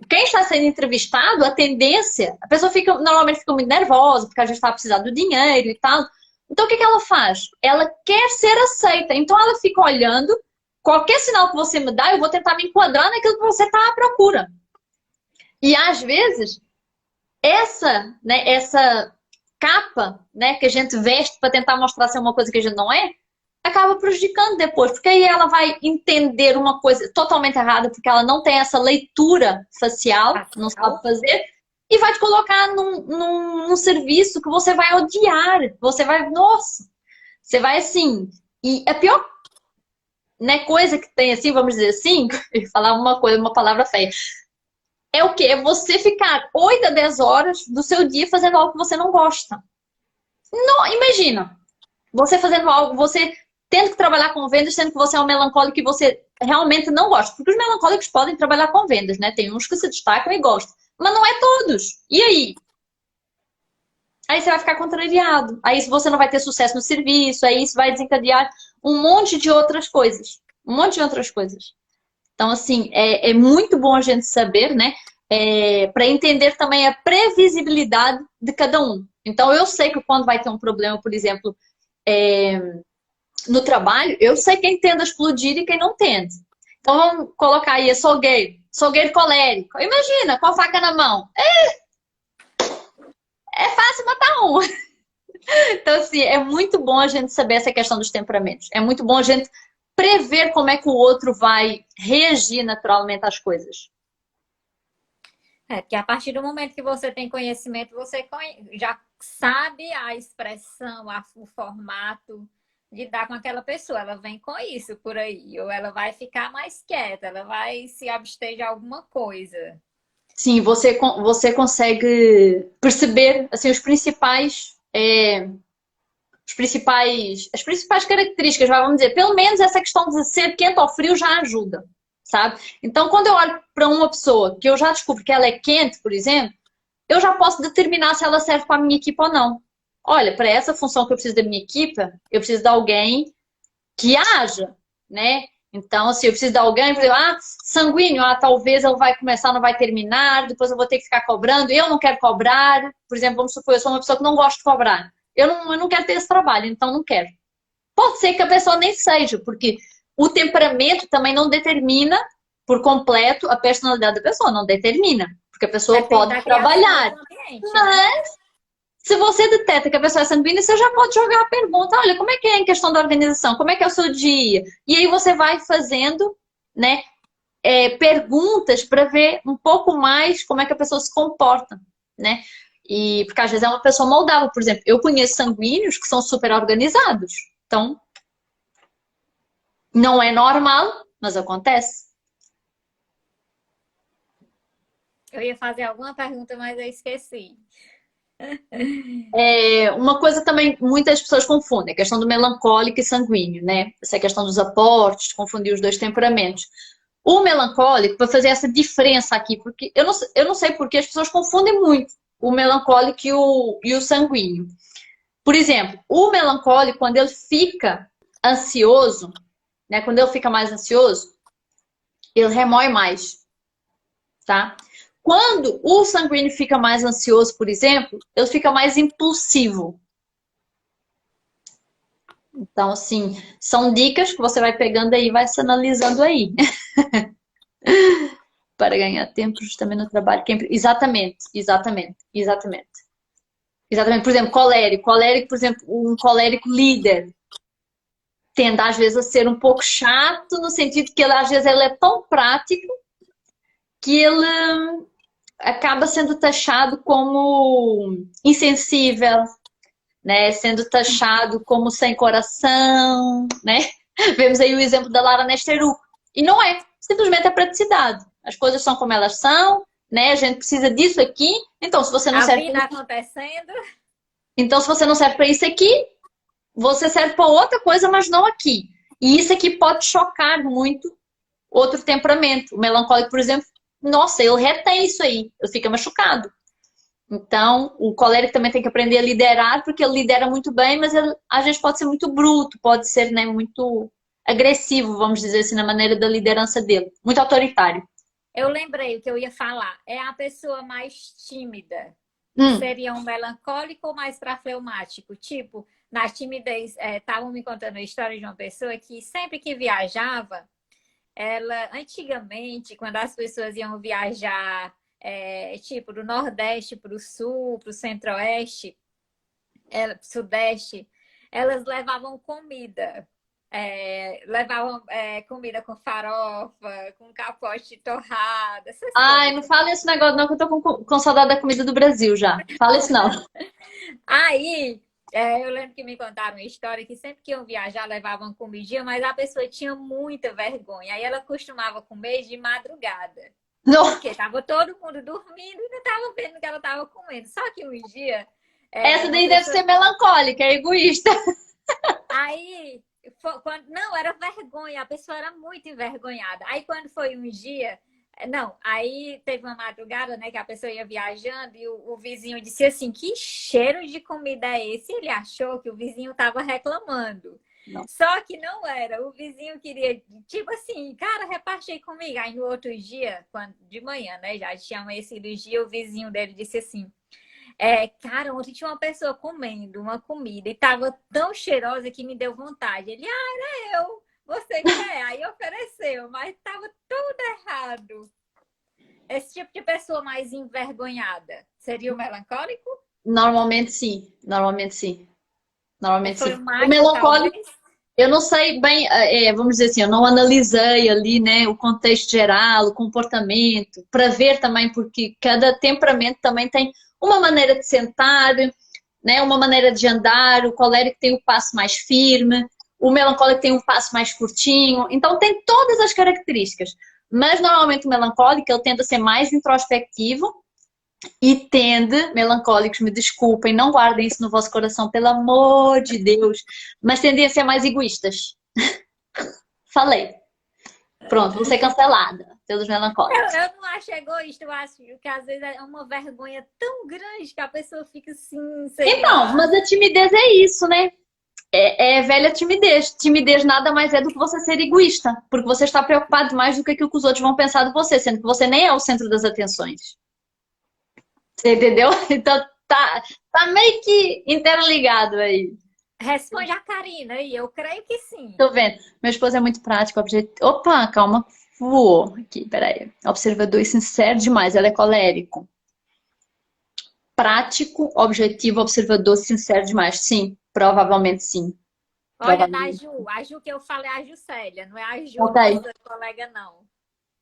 Quem está sendo entrevistado, a tendência, a pessoa normalmente fica muito nervosa, porque a gente está precisando do dinheiro e tal. Então, o que ela faz? Ela quer ser aceita. Então, ela fica olhando, qualquer sinal que você me dá, eu vou tentar me enquadrar naquilo que você está à procura. E, às vezes, essa capa, né, que a gente veste para tentar mostrar ser uma coisa que a gente não é, acaba prejudicando depois, porque aí ela vai entender uma coisa totalmente errada, porque ela não tem essa leitura facial, não sabe fazer, e vai te colocar num serviço que você vai odiar, você vai, nossa, você vai assim, e a pior, né, coisa que tem assim, vamos dizer assim, falar uma palavra feia, é o quê? É você ficar 8 a 10 horas do seu dia fazendo algo que você não gosta. Não, imagina, você fazendo algo, você tendo que trabalhar com vendas, sendo que você é um melancólico e você realmente não gosta. Porque os melancólicos podem trabalhar com vendas, né? Tem uns que se destacam e gostam. Mas não é todos. E aí? Aí você vai ficar contrariado. Aí você não vai ter sucesso no serviço. Aí isso vai desencadear um monte de outras coisas. Um monte de outras coisas. Então, assim, é muito bom a gente saber, né? Para entender também a previsibilidade de cada um. Então, eu sei que quando vai ter um problema, por exemplo, no trabalho, eu sei quem tende a explodir e quem não tende. Então, vamos colocar aí, eu sou gay colérico. Imagina, com a faca na mão. É fácil matar um. Então, assim, é muito bom a gente saber essa questão dos temperamentos. É muito bom a gente prever como é que o outro vai reagir naturalmente às coisas. Porque a partir do momento que você tem conhecimento, você já sabe a expressão, o formato de lidar com aquela pessoa. Ela vem com isso por aí. Ou ela vai ficar mais quieta, ela vai se abster de alguma coisa. Sim, você consegue perceber assim, as principais características, vamos dizer, pelo menos essa questão de ser quente ou frio já ajuda, sabe? Então, quando eu olho para uma pessoa que eu já descubro que ela é quente, por exemplo, eu já posso determinar se ela serve para a minha equipe ou não. Olha, para essa função que eu preciso da minha equipe, eu preciso de alguém que haja, né? Então, se eu preciso de alguém, por exemplo, sanguíneo, talvez ele vai começar, não vai terminar, depois eu vou ter que ficar cobrando, eu não quero cobrar, por exemplo, vamos supor, eu sou uma pessoa que não gosta de cobrar. Eu não quero ter esse trabalho, então não quero. Pode ser que a pessoa nem seja, porque o temperamento também não determina por completo a personalidade da pessoa, não determina. Porque a pessoa pode trabalhar. Ambiente, mas, se você detecta que a pessoa é sanguínea, você já pode jogar a pergunta, olha, como é que é em questão da organização? Como é que é o seu dia? E aí você vai fazendo, né, perguntas para ver um pouco mais como é que a pessoa se comporta, né? E porque às vezes é uma pessoa moldável. Por exemplo, eu conheço sanguíneos que são super organizados. Então, não é normal, mas acontece. Eu ia fazer alguma pergunta, mas eu esqueci. Uma coisa também muitas pessoas confundem, a questão do melancólico e sanguíneo, né? Essa questão dos aportes, confundir os dois temperamentos. O melancólico, para fazer essa diferença aqui, porque eu não sei porque as pessoas confundem muito o melancólico e o sanguíneo. Por exemplo, o melancólico, quando ele fica ansioso, né? Quando ele fica mais ansioso, ele remói mais, tá? Quando o sanguíneo fica mais ansioso, por exemplo, ele fica mais impulsivo. Então, assim, são dicas que você vai pegando aí e vai se analisando aí. Para ganhar tempo justamente no trabalho. Exatamente, exatamente, exatamente. Exatamente. Por exemplo, colérico. Colérico, por exemplo, um colérico líder tende às vezes a ser um pouco chato, no sentido que ele às vezes ele é tão prático que ele acaba sendo taxado como insensível, né? Sendo taxado como sem coração, né? Vemos aí o exemplo da Lara Nesteru. E não é, simplesmente é praticidade. As coisas são como elas são, né? A gente precisa disso aqui. Então, se você não A serve vida acontecendo. então, se você não serve para isso aqui, você serve para outra coisa, mas não aqui. E isso aqui pode chocar muito outro temperamento. O melancólico, por exemplo, nossa, ele retém isso aí, ele fica machucado. Então, o colérico também tem que aprender a liderar, porque ele lidera muito bem, mas ele às vezes pode ser muito bruto, pode ser, né, muito agressivo, vamos dizer assim, na maneira da liderança dele. Muito autoritário. Eu lembrei o que eu ia falar. É a pessoa mais tímida. Hum. Seria um melancólico ou mais para fleumático? Tipo, na timidez, estavam me contando a história de uma pessoa que sempre que viajava, ela, antigamente, quando as pessoas iam viajar, tipo, do Nordeste para o Sul, para o Centro-Oeste, Sudeste, elas levavam comida. Levavam comida com farofa, com capote de torrada, essas Ai, não coisas. fala esse negócio não, que eu tô com saudade da comida do Brasil já. Fala isso não. Aí, eu lembro que me contaram uma história que sempre que iam viajar levavam comidinha, mas a pessoa tinha muita vergonha. Aí ela costumava comer de madrugada. Não. Porque tava todo mundo dormindo e não tava vendo o que ela tava comendo. Só que um dia, Essa uma daí deve pessoa. ser melancólica, é egoísta. Aí, não, era vergonha, a pessoa era muito envergonhada. Aí, quando foi um dia, não, aí teve uma madrugada, né, que a pessoa ia viajando e o vizinho disse assim: que cheiro de comida é esse? Ele achou que o vizinho estava reclamando. Não. Só que não era, o vizinho queria, tipo assim, cara, reparte aí comigo. Aí no outro dia, de manhã, né, já tinha amanhecido o dia, o vizinho dele disse assim: cara, ontem tinha uma pessoa comendo uma comida e tava tão cheirosa que me deu vontade. Ele, era eu, você quer? Aí ofereceu, mas tava tudo errado. Esse tipo de pessoa mais envergonhada seria o melancólico? Normalmente sim, normalmente sim. O Normalmente sim. O fleumático, melancólico, talvez? eu não sei bem, vamos dizer assim, eu não analisei ali, né, o contexto geral, o comportamento, para ver também, porque cada temperamento também tem uma maneira de sentar, né, uma maneira de andar, o colérico tem o passo mais firme, o melancólico tem um passo mais curtinho, então tem todas as características. Mas normalmente o melancólico ele tende a ser mais introspectivo e tende, melancólicos, me desculpem, não guardem isso no vosso coração, pelo amor de Deus, mas tendem a ser mais egoístas. Falei. Pronto, vou ser cancelada pelos melancólicos. Eu não acho egoísta, eu acho que às vezes é uma vergonha tão grande que a pessoa fica assim, sei Então, lá. mas a timidez é isso, né? É velha timidez. Timidez nada mais é do que você ser egoísta, porque você está preocupado mais do que aquilo que os outros vão pensar de você, sendo que você nem é o centro das atenções. Você entendeu? Então tá meio que interligado aí. Responde a Karina e eu creio que sim. Tô vendo. Meu esposo é muito prático, objetivo. Opa, calma. Voou aqui, peraí. Observador e sincero demais. Ela é colérico. Prático, objetivo, observador, sincero demais. Sim, provavelmente sim. Olha, da Provavelmente. Ju. A Ju que eu falei é a Juscelia, não é a Ju, Ok. nossa colega, não.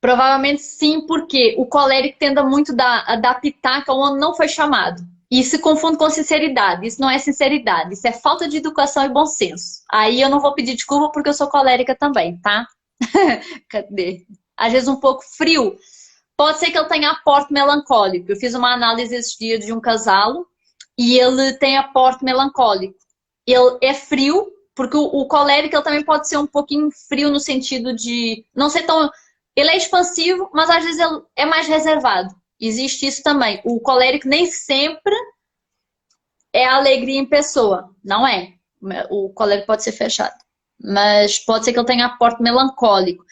Provavelmente sim, porque o colérico tende muito a dar pitaca onde não foi chamado. E se confunde com sinceridade. Isso não é sinceridade, isso é falta de educação e bom senso. Aí eu não vou pedir desculpa porque eu sou colérica também, tá? Cadê? Às vezes um pouco frio. Pode ser que ele tenha aporte melancólico. Eu fiz uma análise esses dias de um casal e ele tem aporte melancólico. Ele é frio, porque o colérico ele também pode ser um pouquinho frio no sentido de não ser tão... Ele é expansivo, mas às vezes ele é mais reservado. Existe isso também. O colérico nem sempre é a alegria em pessoa. Não é. O colérico pode ser fechado. Mas pode ser que ele tenha aporte melancólico.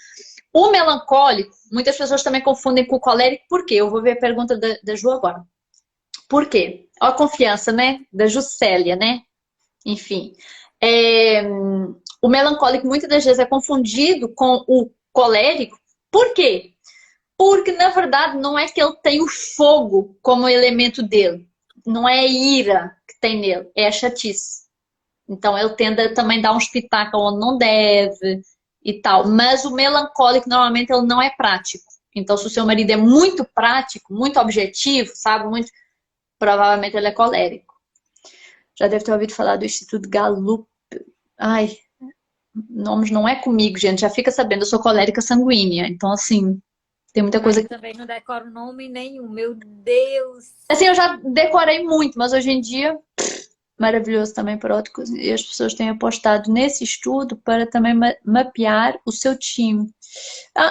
O melancólico, muitas pessoas também confundem com o colérico. Por quê? Eu vou ver a pergunta da Ju agora. Por quê? Olha a confiança, né? Da Juscelia, né? Enfim. O melancólico muitas das vezes é confundido com o colérico. Por quê? Porque, na verdade, não é que ele tem o fogo como elemento dele. Não é a ira que tem nele, é a chatice. Então, ele tende a também dar um espetáculo onde não deve e tal. Mas o melancólico, normalmente, ele não é prático. Então, se o seu marido é muito prático, muito objetivo, sabe? Muito... Provavelmente ele é colérico. Já deve ter ouvido falar do Instituto Gallup. Ai, nomes não é comigo, gente. Já fica sabendo, eu sou colérica sanguínea. Então, assim, tem muita coisa... Eu também não decoro nome nenhum, meu Deus. Assim, eu já decorei muito, mas hoje em dia, maravilhoso também para outra coisa. E as pessoas têm apostado nesse estudo para também mapear o seu time.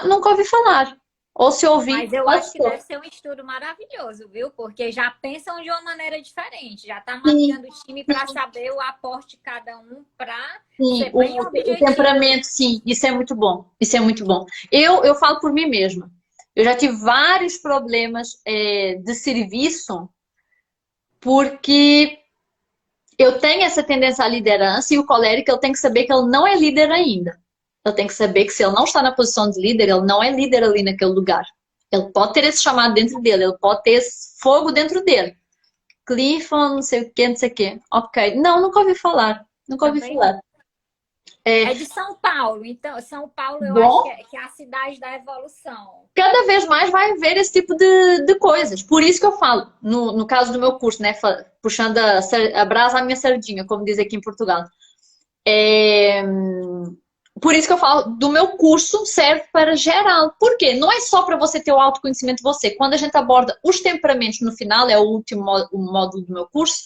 Nunca ouvi falar. Ou se ouvir, Mas eu acho que deve ser um estudo maravilhoso, viu? Porque já pensam de uma maneira diferente. Já está mapeando o time para saber o aporte de cada um para ser bem objetivo. O temperamento, sim. Isso é muito bom. Isso é muito bom. Eu falo por mim mesma. Eu já tive vários problemas de serviço porque eu tenho essa tendência à liderança e o colérico eu tenho que saber que ele não é líder ainda. Eu tenho que saber que se ele não está na posição de líder, ele não é líder ali naquele lugar. Ele pode ter esse chamado dentro dele, ele pode ter esse fogo dentro dele. Clifton, não sei o quê, não sei o quê. Ok. Não, nunca ouvi falar. Nunca ouvi falar. É de São Paulo, então São Paulo eu acho que é a cidade da evolução. Cada vez mais vai haver esse tipo de coisas. Por isso que eu falo, no caso do meu curso, né? Puxando a brasa à minha sardinha, como diz aqui em Portugal. Por isso que eu falo, do meu curso serve para geral. Por quê? Não é só para você ter o autoconhecimento de você. Quando a gente aborda os temperamentos no final, é o último módulo do meu curso,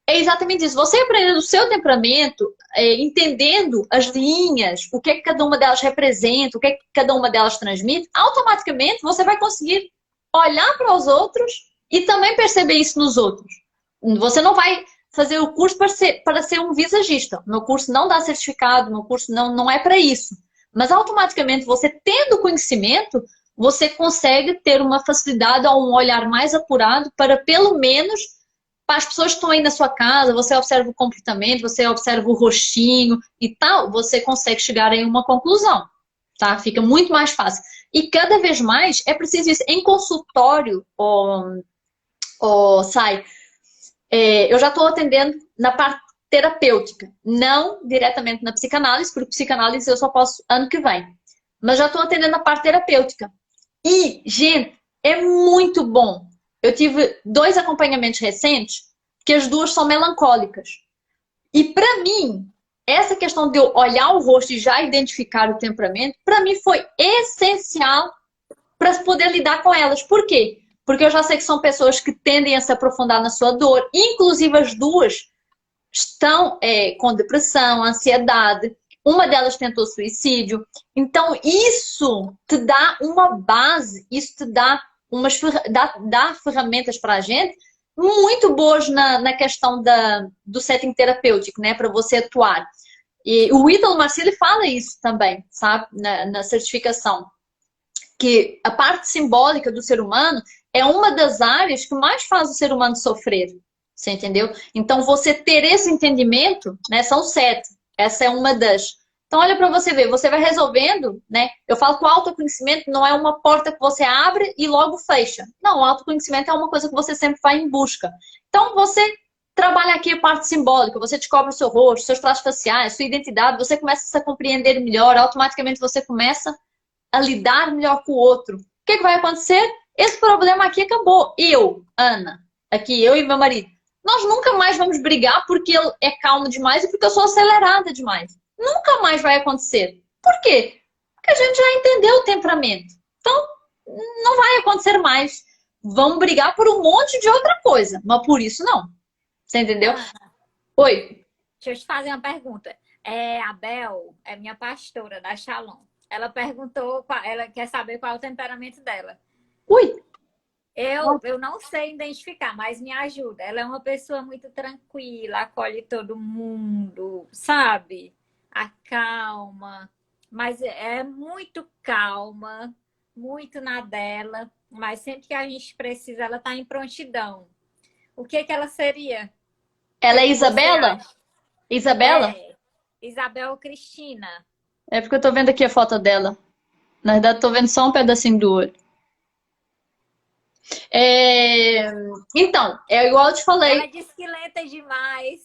é exatamente isso. Você aprendendo o seu temperamento, entendendo as linhas, o que é que cada uma delas representa, o que é que cada uma delas transmite, automaticamente você vai conseguir olhar para os outros e também perceber isso nos outros. Você não vai fazer o curso para ser um visagista. Meu curso não dá certificado, meu curso não é para isso. Mas automaticamente, você tendo conhecimento, você consegue ter uma facilidade ou um olhar mais apurado para, pelo menos, para as pessoas que estão aí na sua casa, você observa o comportamento, você observa o rostinho e tal, você consegue chegar em uma conclusão, tá? Fica muito mais fácil. E cada vez mais é preciso isso. Em consultório, eu já estou atendendo na parte terapêutica, não diretamente na psicanálise, porque psicanálise eu só posso ano que vem. Mas já estou atendendo na parte terapêutica. E, gente, é muito bom. Eu tive 2 acompanhamentos recentes que as 2 são melancólicas. E para mim, essa questão de eu olhar o rosto e já identificar o temperamento, para mim foi essencial para poder lidar com elas. Por quê? Porque eu já sei que são pessoas que tendem a se aprofundar na sua dor. Inclusive as 2 estão com depressão, ansiedade. Uma delas tentou suicídio. Então isso te dá uma base, isso te dá dá ferramentas para a gente muito boas na questão do setting terapêutico, né? Para você atuar. E o Ítalo Marcilli fala isso também, sabe? Na certificação. Que a parte simbólica do ser humano é uma das áreas que mais faz o ser humano sofrer. Você entendeu? Então, você ter esse entendimento, né? São 7. Essa é uma das. Então, olha para você ver. Você vai resolvendo, né? Eu falo que o autoconhecimento não é uma porta que você abre e logo fecha. Não, o autoconhecimento é uma coisa que você sempre vai em busca. Então, você trabalha aqui a parte simbólica. Você descobre o seu rosto, seus traços faciais, sua identidade. Você começa a se compreender melhor. Automaticamente, você começa a lidar melhor com o outro. O que vai acontecer? Esse problema aqui acabou. Eu, Ana, aqui, eu e meu marido, nós nunca mais vamos brigar porque ele é calmo demais e porque eu sou acelerada demais. Nunca mais vai acontecer. Por quê? Porque a gente já entendeu o temperamento. Então, não vai acontecer mais. Vão brigar por um monte de outra coisa, mas por isso não. Você entendeu? Ah, Oi. deixa eu te fazer uma pergunta. A Bel é minha pastora da Shalom. Ela perguntou, ela quer saber qual é o temperamento dela. Ui. Eu não sei identificar, mas me ajuda. Ela é uma pessoa muito tranquila, acolhe todo mundo, sabe? Acalma, mas é muito calma, muito na dela, mas sempre que a gente precisa, ela está em prontidão. O que que ela seria? O Ela que é que você Isabela? acha? Isabela? É, Isabel Cristina. É porque eu tô vendo aqui a foto dela. Na verdade, tô vendo só um pedacinho do olho. É, então, é igual eu te Ela falei, diz que lenta demais.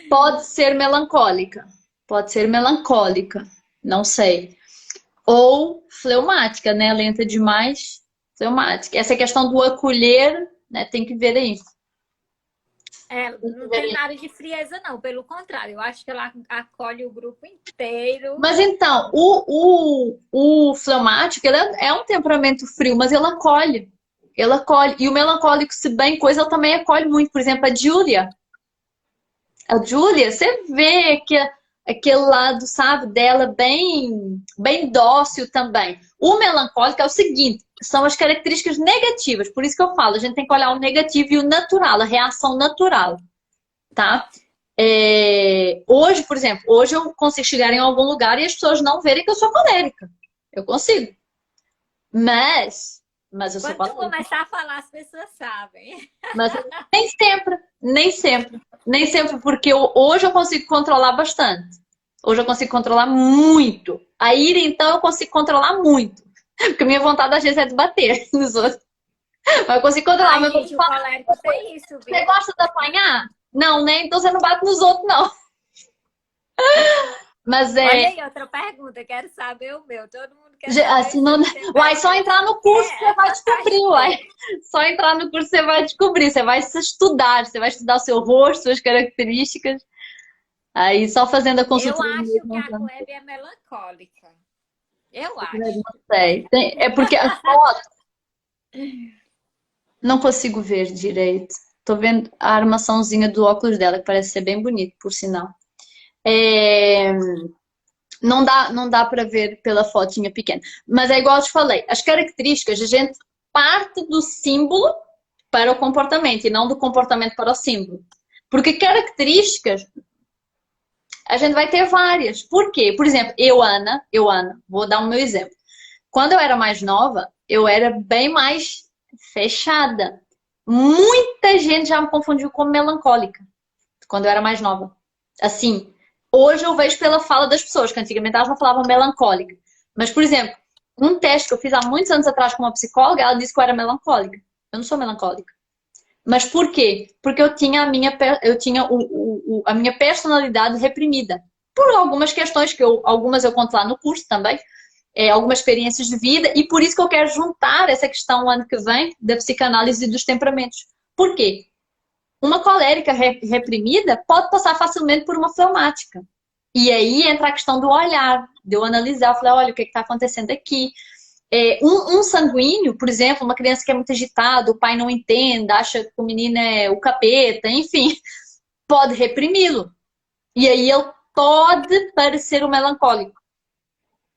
pode ser melancólica. Pode ser melancólica. Não sei. Ou fleumática, né? Lenta demais, fleumática. Essa questão do acolher, né? Tem que ver aí. Tem que Não ver tem aí. nada de frieza, não. Pelo contrário, eu acho que ela acolhe o grupo inteiro. Mas então, o fleumático, ele é um temperamento frio, mas ele acolhe. Ele acolhe. E o melancólico, se bem coisa, ele também acolhe muito. Por exemplo, a Júlia. A Júlia, você vê que aquele lado, sabe, dela bem dócil também. O melancólico é o seguinte, são as características negativas. Por isso que eu falo, a gente tem que olhar o negativo e o natural, a reação natural, tá? Hoje, por exemplo, hoje eu consigo chegar em algum lugar e as pessoas não verem que eu sou colérica. Eu consigo. Mas eu sou Quando tu colérica. começar a falar, as pessoas sabem. Mas nem sempre, nem sempre, nem sempre, porque hoje eu consigo controlar bastante. Hoje eu consigo controlar muito. A ira, então, eu consigo controlar muito. Porque a minha vontade às vezes é de bater nos outros. Mas eu consigo controlar. Ai, Mas eu vou gente, te o falar, colérico tem isso, você viu? gosta de apanhar? Não, né? Então você não bate nos outros, não. Mas Olha aí, outra pergunta. Quero saber o meu. Todo mundo quer saber assim, não, seu uai, só temperamento. entrar no curso você É vai descobrir, uai. fantástico. Só entrar no curso você vai descobrir. Você vai se estudar, você vai estudar o seu rosto, suas características. Aí só fazendo a Eu consultoria acho que mesmo. a Klebe é melancólica. Eu Não acho. sei. É porque a foto não consigo ver direito. Tô vendo a armaçãozinha do óculos dela, que parece ser bem bonito, por sinal. É, não dá para ver pela fotinha pequena. Mas é igual eu te falei, as características, a gente parte do símbolo para o comportamento e não do comportamento para o símbolo. Porque características a gente vai ter várias. Por quê? Por exemplo, Ana, vou dar o meu exemplo. Quando eu era mais nova, eu era bem mais fechada. Muita gente já me confundiu como melancólica quando eu era mais nova. Assim, hoje eu vejo pela fala das pessoas, que antigamente elas não falavam melancólica. Mas, por exemplo, um teste que eu fiz há muitos anos atrás com uma psicóloga, ela disse que eu era melancólica. Eu não sou melancólica. Mas por quê? Porque eu tinha a minha personalidade reprimida. Por algumas questões algumas eu conto lá no curso também, algumas experiências de vida, e por isso que eu quero juntar essa questão o ano que vem da psicanálise e dos temperamentos. Por quê? Uma colérica reprimida pode passar facilmente por uma fleumática. E aí entra a questão do olhar, de eu analisar, eu falei, olha, o que está acontecendo aqui? Um sanguíneo, por exemplo, uma criança que é muito agitada, o pai não entende, acha que o menino é o capeta, enfim, pode reprimi-lo. E aí ele pode parecer um melancólico.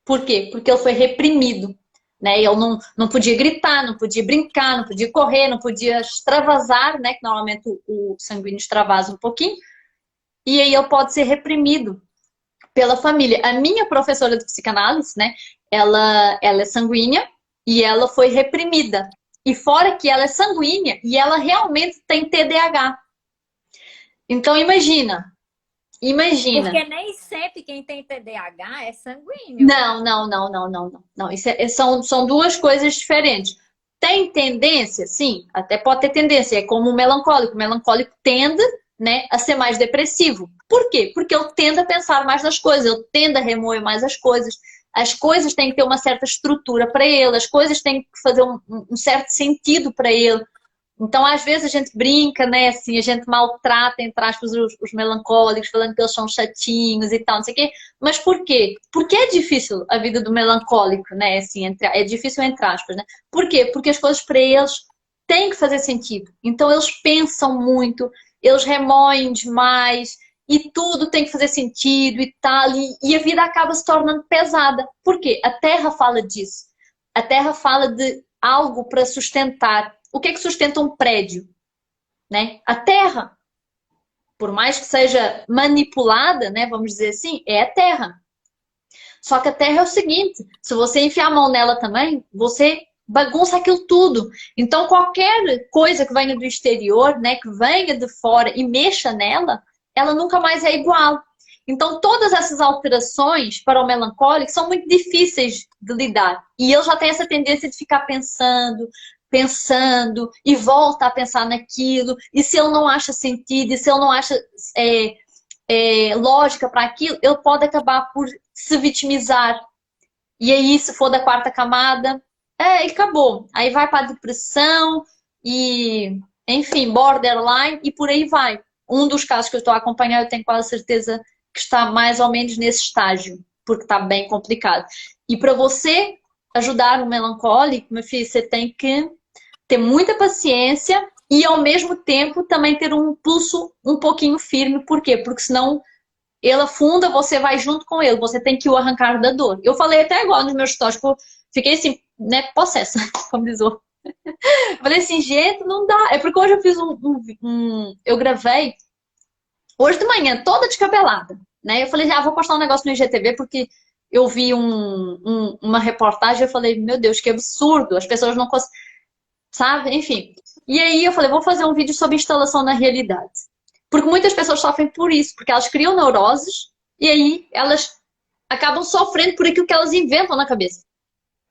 Por quê? Porque ele foi reprimido. Né? Ele não podia gritar, não podia brincar, não podia correr, não podia extravasar, né? Que normalmente o sanguíneo extravasa um pouquinho. E aí ele pode ser reprimido pela família. A minha professora de psicanálise, né? Ela é sanguínea e ela foi reprimida. E fora que ela é sanguínea e ela realmente tem TDAH. Então imagina. Porque nem sempre quem tem TDAH é sanguíneo. Não, não, não, não, não, não. Não, são duas coisas diferentes. Tem tendência? Sim, até pode ter tendência. É como o melancólico. O melancólico tende, né, a ser mais depressivo. Por quê? Porque ele tende a pensar mais nas coisas, ele tende a remoer mais as coisas. As coisas têm que ter uma certa estrutura para ele, as coisas têm que fazer um certo sentido para ele. Então, às vezes, a gente brinca, né? Assim, a gente maltrata, entre aspas, os melancólicos, falando que eles são chatinhos e tal, não sei o quê. Mas por quê? Porque é difícil a vida do melancólico, né? Assim, é difícil entre aspas, né? Por quê? Porque as coisas para eles têm que fazer sentido. Então, eles pensam muito, eles remoem demais e tudo tem que fazer sentido e tal. E a vida acaba se tornando pesada. Por quê? A Terra fala disso. A Terra fala de algo para sustentar. O que é que sustenta um prédio? Né? A terra, por mais que seja manipulada, né, vamos dizer assim, é a terra. Só que a terra é o seguinte, se você enfiar a mão nela também, você bagunça aquilo tudo. Então qualquer coisa que venha do exterior, né, que venha de fora e mexa nela, ela nunca mais é igual. Então todas essas alterações para o melancólico são muito difíceis de lidar. E ele já tem essa tendência de ficar pensando e volta a pensar naquilo, e se ele não acha sentido, e se ele não acha lógica para aquilo, ele pode acabar por se vitimizar. E aí, se for da quarta camada, e acabou. Aí vai para a depressão e, enfim, borderline e por aí vai. Um dos casos que eu estou a acompanhar, eu tenho quase certeza que está mais ou menos nesse estágio, porque está bem complicado. E para você ajudar o melancólico, meu filho, você tem que ter muita paciência e, ao mesmo tempo, também ter um pulso um pouquinho firme. Por quê? Porque senão ele afunda, você vai junto com ele. Você tem que o arrancar da dor. Eu falei até agora nos meus stories, fiquei assim, né, possessa, como diz o. Falei assim, gente, não dá. É porque hoje eu fiz eu gravei hoje de manhã, toda descabelada, né? Eu falei, vou postar um negócio no IGTV porque eu vi uma reportagem e eu falei, meu Deus, que absurdo. As pessoas não conseguem, sabe? Enfim. E aí eu falei, vou fazer um vídeo sobre instalação na realidade. Porque muitas pessoas sofrem por isso, porque elas criam neuroses e aí elas acabam sofrendo por aquilo que elas inventam na cabeça.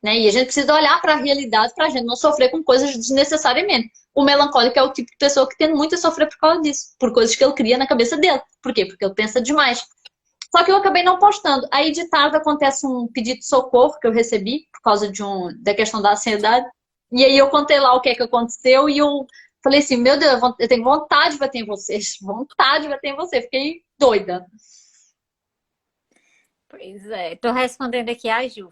Né? E a gente precisa olhar para a realidade para a gente não sofrer com coisas desnecessariamente. O melancólico é o tipo de pessoa que tem muito a sofrer por causa disso, por coisas que ele cria na cabeça dele. Por quê? Porque ele pensa demais. Só que eu acabei não postando. Aí de tarde acontece um pedido de socorro que eu recebi por causa da questão da ansiedade. E aí eu contei lá o que é que aconteceu e eu falei assim, meu Deus, eu tenho vontade de bater em vocês. Vontade de bater em você. Fiquei doida. Pois é, tô respondendo aqui a Ju.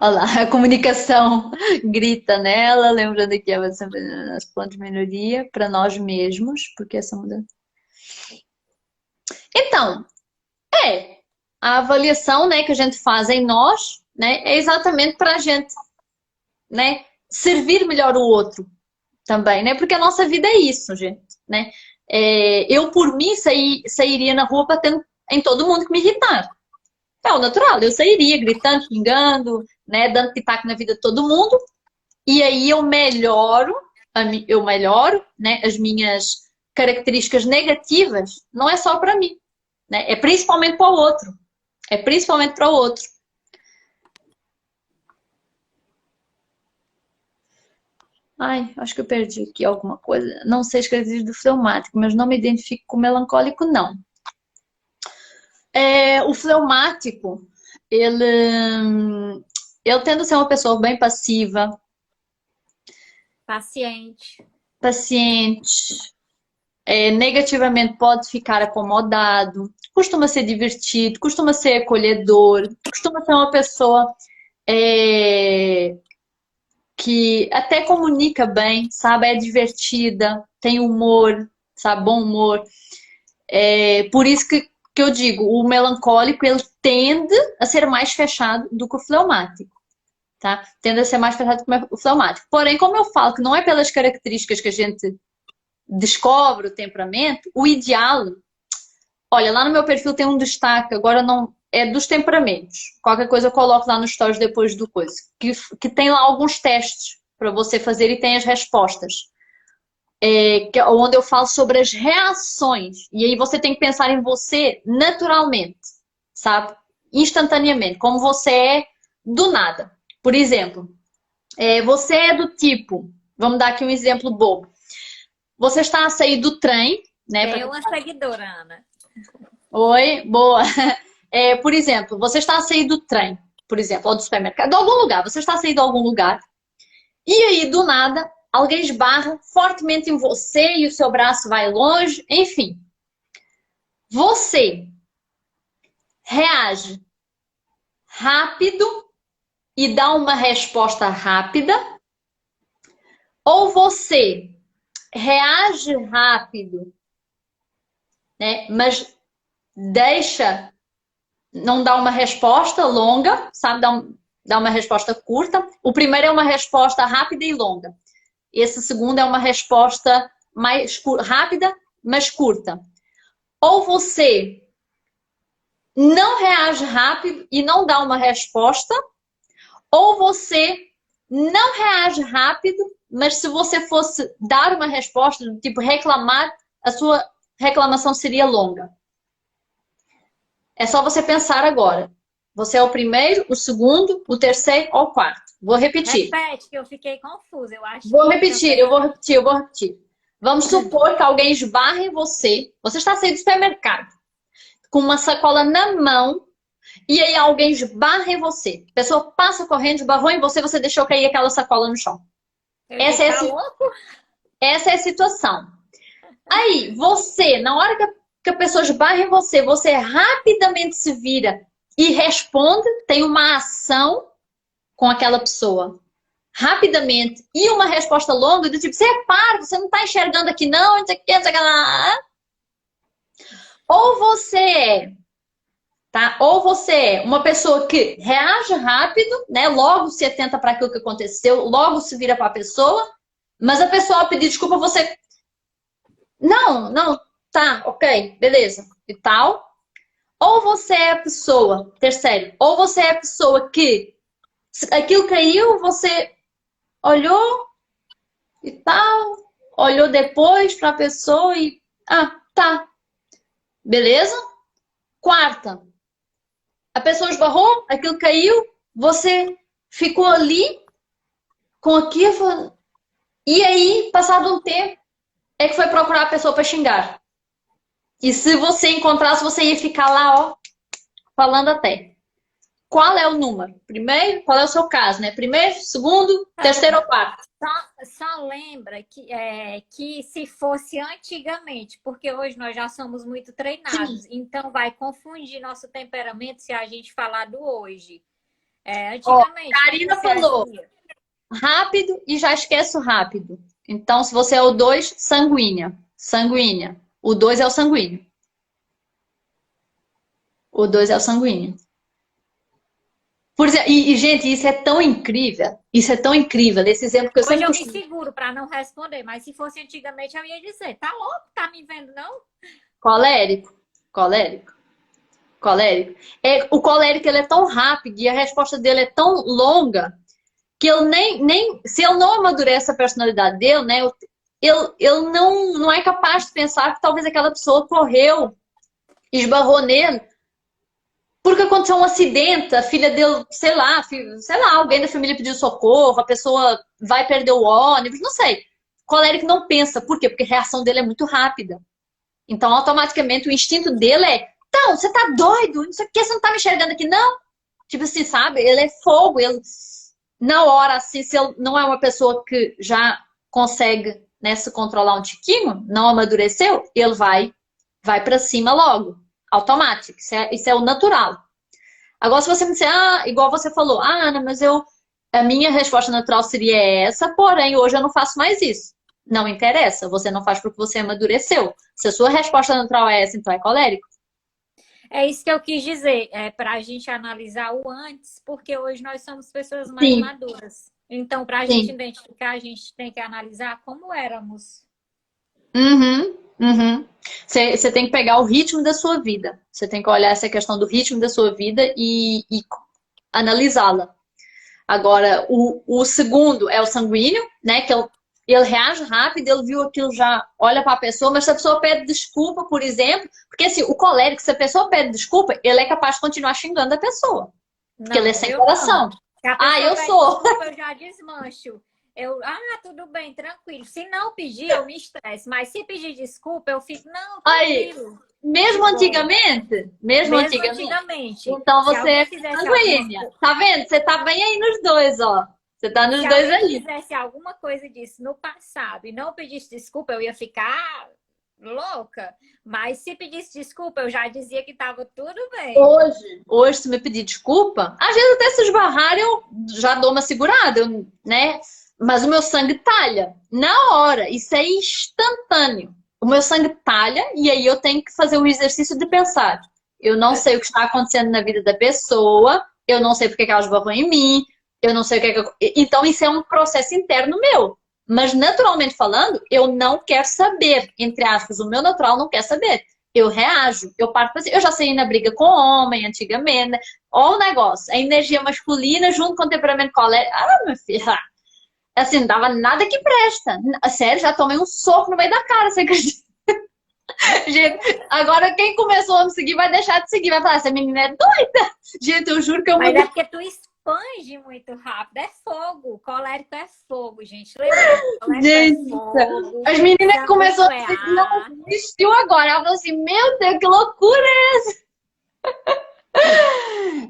Olha lá, a comunicação grita nela, lembrando aqui as pontos de melhoria para nós mesmos, porque essa mudança. Então, a avaliação, né, que a gente faz em nós, né, é exatamente para a gente, né, servir melhor o outro também, né, porque a nossa vida é isso, gente, né. Eu, por mim, sairia na rua batendo em todo mundo que me irritar. É o natural, eu sairia gritando, xingando, né, dando pitaco na vida de todo mundo, e aí eu melhoro, né, as minhas características negativas, não é só para mim, né, é principalmente para o outro. É principalmente para o outro. Ai, acho que eu perdi aqui alguma coisa. Não sei as características do fleumático, mas não me identifico com melancólico, não. O fleumático, ele tende a ser uma pessoa bem passiva. Paciente. Paciente. Negativamente pode ficar acomodado. Costuma ser divertido, costuma ser acolhedor, costuma ser uma pessoa que até comunica bem, sabe? É divertida, tem humor, sabe? Bom humor. Por isso que eu digo, o melancólico, ele tende a ser mais fechado do que o fleumático, tá? Tende a ser mais fechado do que o fleumático. Porém, como eu falo que não é pelas características que a gente descobre o temperamento, o ideal... Olha, lá no meu perfil tem um destaque, agora não... É dos temperamentos. Qualquer coisa eu coloco lá nos stories depois do coisa. Que tem lá alguns testes para você fazer e tem as respostas. Onde eu falo sobre as reações. E aí você tem que pensar em você naturalmente, sabe? Instantaneamente, como você é do nada. Por exemplo, você é do tipo... Vamos dar aqui um exemplo bobo. Você está a sair do trem, né? Tem uma seguidora, Ana. Oi, boa. Por exemplo, você está a sair do trem, por exemplo, ou do supermercado, de algum lugar. Você está a sair de algum lugar E aí, do nada, alguém esbarra fortemente em você e o seu braço vai longe, enfim. Você reage rápido e dá uma resposta rápida, ou você reage rápido, né, mas não dá uma resposta longa, sabe? Dá uma resposta curta. O primeiro é uma resposta rápida e longa. Esse segundo é uma resposta mais rápida, mas curta. Ou você não reage rápido e não dá uma resposta, ou você não reage rápido, mas se você fosse dar uma resposta, do tipo reclamar, a sua reclamação seria longa. É só você pensar agora. Você é o primeiro, o segundo, o terceiro ou o quarto. Vou repetir. Repete, que eu fiquei confusa. Eu acho Vou que repetir, também... eu vou repetir. Vamos supor que alguém esbarra em você. Você está saindo do supermercado com uma sacola na mão e aí alguém esbarra em você. A pessoa passa correndo, esbarrou em você, você deixou cair aquela sacola no chão. Tá louco? Essa é a situação. Aí, você, na hora que a pessoa esbarra em você, você rapidamente se vira e responde, tem uma ação com aquela pessoa. Rapidamente. E uma resposta longa, do tipo, você é parvo, você não está enxergando aqui não, não sei o que, não sei o que lá. Ou você é, tá? Ou você é uma pessoa que reage rápido, né? Logo se atenta para aquilo que aconteceu, logo se vira para a pessoa, mas a pessoa ao pedir desculpa, você... Não, não, tá, ok, beleza, e tal. Ou você é a pessoa, terceiro, ou você é a pessoa que aquilo caiu, você olhou e tal, olhou depois para a pessoa e... Ah, tá, beleza? Quarta, a pessoa esbarrou, aquilo caiu, você ficou ali com aquilo e aí, passado um tempo, é que foi procurar a pessoa para xingar. E se você encontrasse, você ia ficar lá, ó, falando até. Qual é o número? Primeiro, qual é o seu caso, né? Primeiro, segundo, terceiro ou quarto? Só lembra que se fosse antigamente, porque hoje nós já somos muito treinados, Sim. então vai confundir nosso temperamento se a gente falar do hoje. Ó, Antigamente, Karina você falou agia. rápido e já esqueço rápido. Então, se você é o 2, sanguínea. Sanguínea. O 2 é o sanguíneo. O 2 é o sanguíneo. Por exemplo, gente, isso é tão incrível. Isso é tão incrível. Esse exemplo que eu Hoje sempre eu me costumo. seguro para não responder, mas se fosse antigamente eu ia dizer, tá louco? Tá me vendo, não? Colérico. Colérico. Colérico. O colérico ele é tão rápido e a resposta dele é tão longa que ele nem se ele não amadurece a personalidade dele, né? Ele não é capaz de pensar que talvez aquela pessoa correu, esbarrou nele, porque aconteceu um acidente, a filha dele, sei lá, alguém da família pediu socorro, a pessoa vai perder o ônibus, não sei. O colérico não pensa. Por quê? Porque a reação dele é muito rápida. Então, automaticamente, o instinto dele é: então, você tá doido? Não sei o que, você não tá me enxergando aqui, não? Tipo assim, sabe? Ele é fogo, ele... Na hora, assim, se ele não é uma pessoa que já consegue, né, se controlar um tiquinho, não amadureceu, ele vai para cima logo. Automático. Isso é o natural. Agora, se você me disser, igual você falou, Ana, mas a minha resposta natural seria essa, porém, hoje eu não faço mais isso. Não interessa, você não faz porque você amadureceu. Se a sua resposta natural é essa, então é colérico. É isso que eu quis dizer, para a gente analisar o antes, porque hoje nós somos pessoas mais Sim, maduras. Então, para a gente sim. identificar, a gente tem que analisar como éramos. Uhum, uhum. Você tem que pegar o ritmo da sua vida. Você tem que olhar essa questão do ritmo da sua vida e analisá-la. Agora, o segundo é o sanguíneo, né? Que ele reage rápido, ele viu aquilo, já olha para a pessoa, mas se a pessoa pede desculpa, por exemplo, porque assim, o colérico, se a pessoa pede desculpa, ele é capaz de continuar xingando a pessoa, porque ele é Não, sem eu não. coração. Se a Ah, pessoa eu pede sou. desculpa, eu já desmancho. Tudo bem, tranquilo. Se não pedir, eu me estresso. Mas se pedir desculpa, eu fico, não, Aí, tranquilo. De mesmo boa. antigamente, mesmo Mesmo antigamente, antigamente, então se você é alguém fizesse alguma sanguínea. coisa. Tá vendo? Você tá bem aí nos dois, ó. Você tá nos Se dois alguém ali. fizesse alguma coisa disso no passado e não pedisse desculpa, eu ia ficar louca. Mas se pedisse desculpa, eu já dizia que estava tudo bem. Hoje, se me pedir desculpa, às vezes até se esbarrar, eu já dou uma segurada, né? Mas o meu sangue talha. Na hora, isso é instantâneo. O meu sangue talha e aí eu tenho que fazer um exercício de pensar. Eu não sei o que está acontecendo na vida da pessoa, eu não sei porque que ela esbarrou em mim, eu não sei o que é que eu... Então, isso é um processo interno meu. Mas, naturalmente falando, eu não quero saber. Entre aspas, o meu natural não quer saber. Eu reajo, eu parto assim. Eu já saí na briga com homem antigamente, né? Olha o negócio, a energia masculina junto com o temperamento colérico. Ah, minha filha, assim, não dava nada que presta. Sério, já tomei um soco no meio da cara, você acredita? Gente, agora quem começou a me seguir vai deixar de seguir, vai falar, essa menina é doida. Gente, eu juro que eu Mas mudei. é porque tu expande muito rápido. É fogo. Colérico é fogo, gente. Lembra? Colérico é Gente, fogo. as meninas que começou Sanguíneo a é seguir não ar. existiu agora. Ela falou assim, meu Deus, que loucura é essa?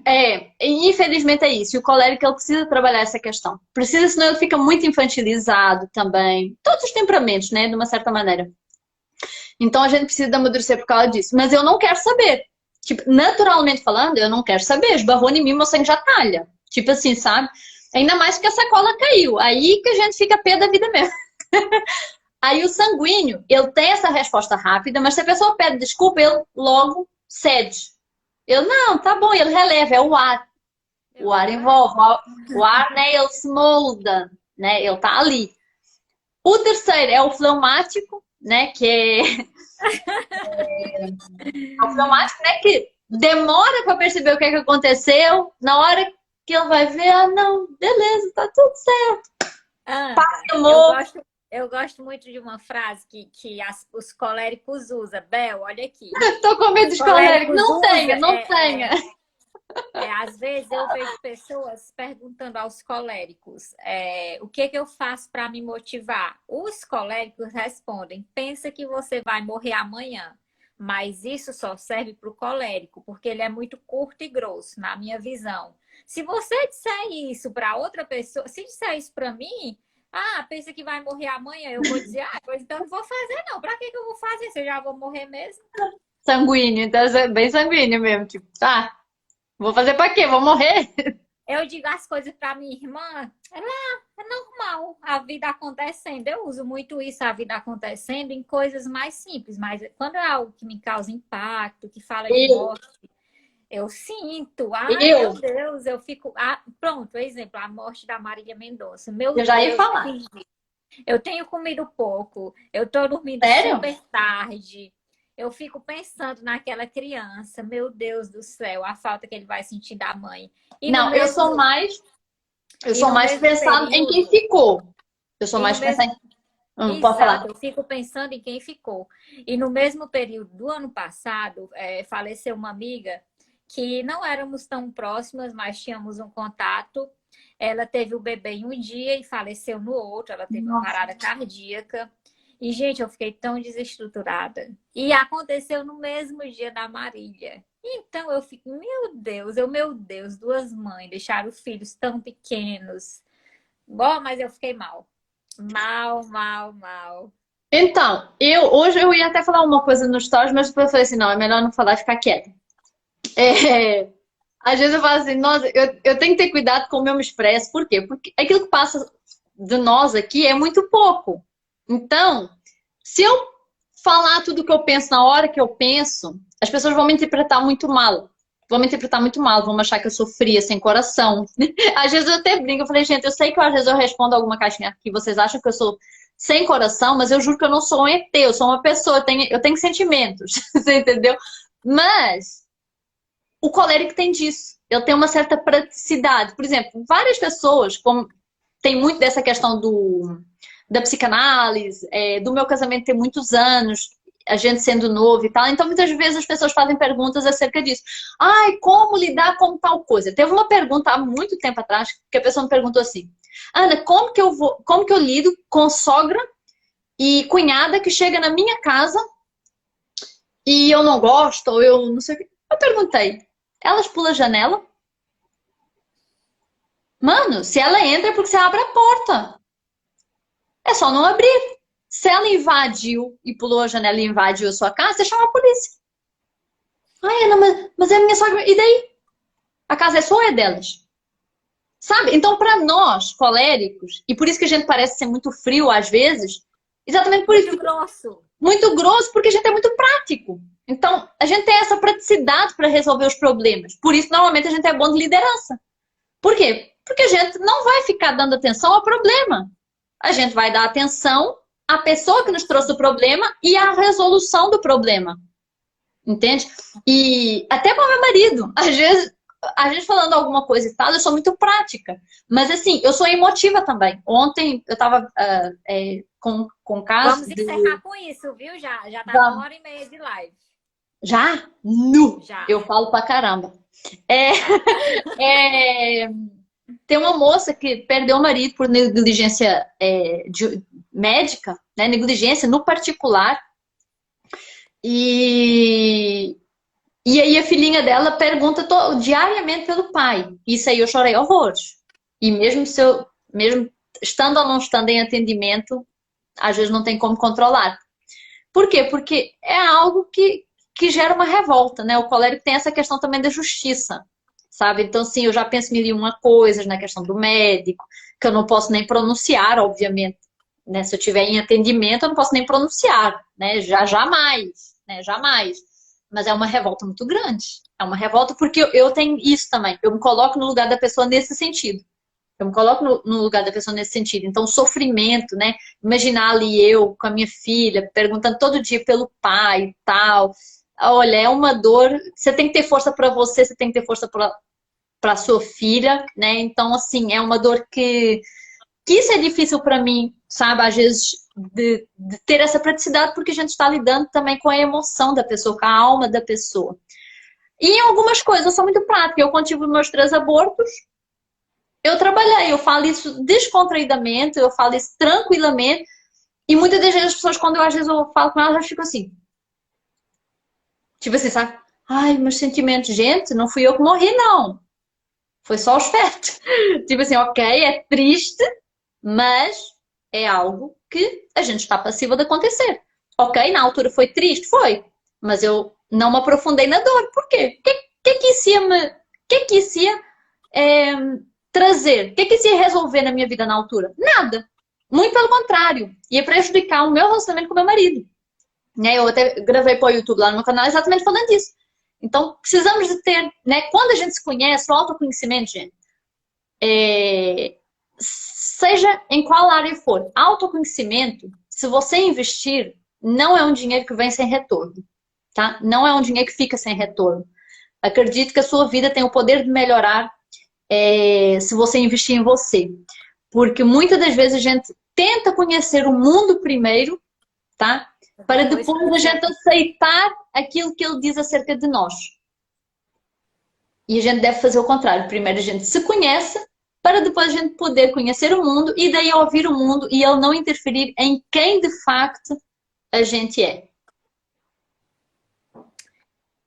É, e infelizmente é isso. E o colérico ele precisa trabalhar essa questão. Precisa, senão ele fica muito infantilizado também. Todos os temperamentos, né? De uma certa maneira. Então a gente precisa amadurecer por causa disso. Mas eu não quero saber. Tipo, naturalmente falando, eu não quero saber. Esbarrou em mim, meu sangue já talha. Tipo assim, sabe? Ainda mais que a sacola caiu. Aí que a gente fica pé da vida mesmo. Aí o sanguíneo, ele tem essa resposta rápida, mas se a pessoa pede desculpa, ele logo cede. Eu, não, tá bom, ele releva, é o ar. O ar envolve, o ar, né, ele se molda, né, ele tá ali. O terceiro é o fleumático, né, que é o fleumático, né, que demora para perceber o que é que aconteceu, na hora que ele vai ver, ah, não, beleza, tá tudo certo. Ana, Amor, eu gosto muito de uma frase que os coléricos usam. Bel, olha aqui. tô com medo Os dos coléricos. coléricos Não usam. tenha, não tenha. Às vezes eu vejo pessoas perguntando aos coléricos o que que eu faço para me motivar. Os coléricos respondem: pensa que você vai morrer amanhã. Mas isso só serve para o colérico, porque ele é muito curto e grosso, na minha visão. Se você disser isso para outra pessoa, se disser isso para mim, pensa que vai morrer amanhã, eu vou dizer, pois então não vou fazer não. Para que que eu vou fazer se eu já vou morrer mesmo? Sanguíneo, então é bem sanguíneo mesmo, tipo, tá. Vou fazer pra quê? Vou morrer? Eu digo as coisas para minha irmã, é normal, a vida acontecendo. Eu uso muito isso, a vida acontecendo, em coisas mais simples, mas quando é algo que me causa impacto, que fala de Eu, morte, eu sinto, meu eu, Deus, eu fico. Pronto, exemplo, a morte da Marília Mendonça. Meu eu já ia Deus, falar. eu tenho comido pouco, eu tô dormindo Sério? super tarde. Eu fico pensando naquela criança, meu Deus do céu, a falta que ele vai sentir da mãe. E no Não, mesmo, eu e sou no mais mesmo pensando em quem período, ficou. Eu sou e no mais pensando mesmo, em... pode falar. exato, eu fico pensando em quem ficou. E no mesmo período do ano passado, faleceu uma amiga que não éramos tão próximas, mas tínhamos um contato. Ela teve o bebê em um dia e faleceu no outro. Ela teve uma Nossa. parada cardíaca. E, gente, eu fiquei tão desestruturada. E aconteceu no mesmo dia da Marília. Então eu fico, meu Deus, duas mães deixaram os filhos tão pequenos. Bom, mas eu fiquei mal. Mal, mal, mal. Então, hoje eu ia até falar uma coisa nos stories, mas depois eu falei assim, não, é melhor não falar e ficar quieta. É, às vezes eu falo assim, nossa, eu tenho que ter cuidado com como eu me expresso. Por quê? Porque aquilo que passa de nós aqui é muito pouco. Então, se eu falar tudo o que eu penso na hora que eu penso, as pessoas vão me interpretar muito mal. Vão me interpretar muito mal, vão achar que eu sou fria, sem coração. Às vezes eu até brinco, eu falei, gente, eu sei que às vezes eu respondo alguma caixinha que vocês acham que eu sou sem coração, mas eu juro que eu não sou um ET, eu sou uma pessoa, eu tenho sentimentos, você entendeu? Mas o colérico tem disso. Eu tenho uma certa praticidade. Por exemplo, várias pessoas, como tem muito dessa questão da psicanálise, do meu casamento ter muitos anos, a gente sendo novo e tal. Então, muitas vezes as pessoas fazem perguntas acerca disso. Ai, como lidar com tal coisa? Teve uma pergunta há muito tempo atrás que a pessoa me perguntou assim: Ana, como que eu lido com sogra e cunhada que chega na minha casa e eu não gosto, ou eu não sei o que. Eu perguntei, elas pulam a janela? Mano, se ela entra é porque você abre a porta. É só não abrir. Se ela invadiu e pulou a janela e invadiu a sua casa, você chama a polícia. Ai, Ana, mas é a minha sogra. E daí? A casa é sua ou é delas? Sabe? Então, para nós, coléricos, e por isso que a gente parece ser muito frio às vezes, exatamente por isso, Muito grosso. muito grosso, porque a gente é muito prático. Então, a gente tem essa praticidade para resolver os problemas. Por isso, normalmente, a gente é bom de liderança. Por quê? Porque a gente não vai ficar dando atenção ao problema. A gente vai dar atenção à pessoa que nos trouxe o problema e à resolução do problema. Entende? E até com o meu marido, às vezes, a gente falando alguma coisa e tal, eu sou muito prática. Mas assim, eu sou emotiva também. Ontem eu tava com um caso Vamos de. encerrar com isso, viu? Já tá Vamos. 1h30 de live. Já? Nu! Já. Eu falo pra caramba. É, é, tem uma moça que perdeu o marido por negligência médica, né? Negligência no particular. E E aí a filhinha dela pergunta diariamente pelo pai. Isso aí eu chorei horrores. E mesmo se eu, mesmo estando ou não estando em atendimento, às vezes não tem como controlar. Por quê? Porque é algo que gera uma revolta, né? O colérico tem essa questão também da justiça, sabe? Então, sim, eu já penso mil e uma coisas na questão do médico, que eu não posso nem pronunciar, obviamente, né? Se eu estiver em atendimento, eu não posso nem pronunciar, né? Já jamais, né? Jamais. Mas é uma revolta muito grande. É uma revolta porque eu tenho isso também. Eu me coloco no lugar da pessoa nesse sentido. Eu me coloco no lugar da pessoa nesse sentido. Então, sofrimento, né? Imaginar ali eu com a minha filha, perguntando todo dia pelo pai e tal. Olha, é uma dor. Você tem que ter força para você, você tem que ter força para sua filha, né? Então, assim, é uma dor que isso é difícil para mim, sabe? Às vezes, de ter essa praticidade, porque a gente está lidando também com a emoção da pessoa, com a alma da pessoa. E em algumas coisas eu sou muito prática. Eu, quando tive meus 3 abortos, eu trabalhei, eu falo isso descontraídamente, eu falo isso tranquilamente. E muitas das vezes as pessoas, quando eu às vezes eu falo com elas, elas ficam assim. Tipo assim, sabe? Ai, meus sentimentos, gente, não fui eu que morri, não. Foi só os fetos. Tipo assim, ok, é triste, mas é algo que a gente está passível de acontecer. Ok, na altura foi triste? Foi. Mas eu não me aprofundei na dor. Por quê? O que é que isso ia trazer? O que é que isso ia resolver na minha vida na altura? Nada. Muito pelo contrário. Ia prejudicar o meu relacionamento com o meu marido. Né? Eu até gravei para o YouTube lá no meu canal exatamente falando disso. Então, precisamos de ter, né? Quando a gente se conhece, o autoconhecimento, gente, seja em qual área for, autoconhecimento, se você investir, não é um dinheiro que vem sem retorno, tá? Não é um dinheiro que fica sem retorno. Acredito que a sua vida tem o poder de melhorar se você investir em você. Porque muitas das vezes a gente tenta conhecer o mundo primeiro, tá? Para depois a gente aceitar aquilo que ele diz acerca de nós. E a gente deve fazer o contrário. Primeiro a gente se conhece, para depois a gente poder conhecer o mundo e daí ouvir o mundo e ele não interferir em quem de facto a gente é.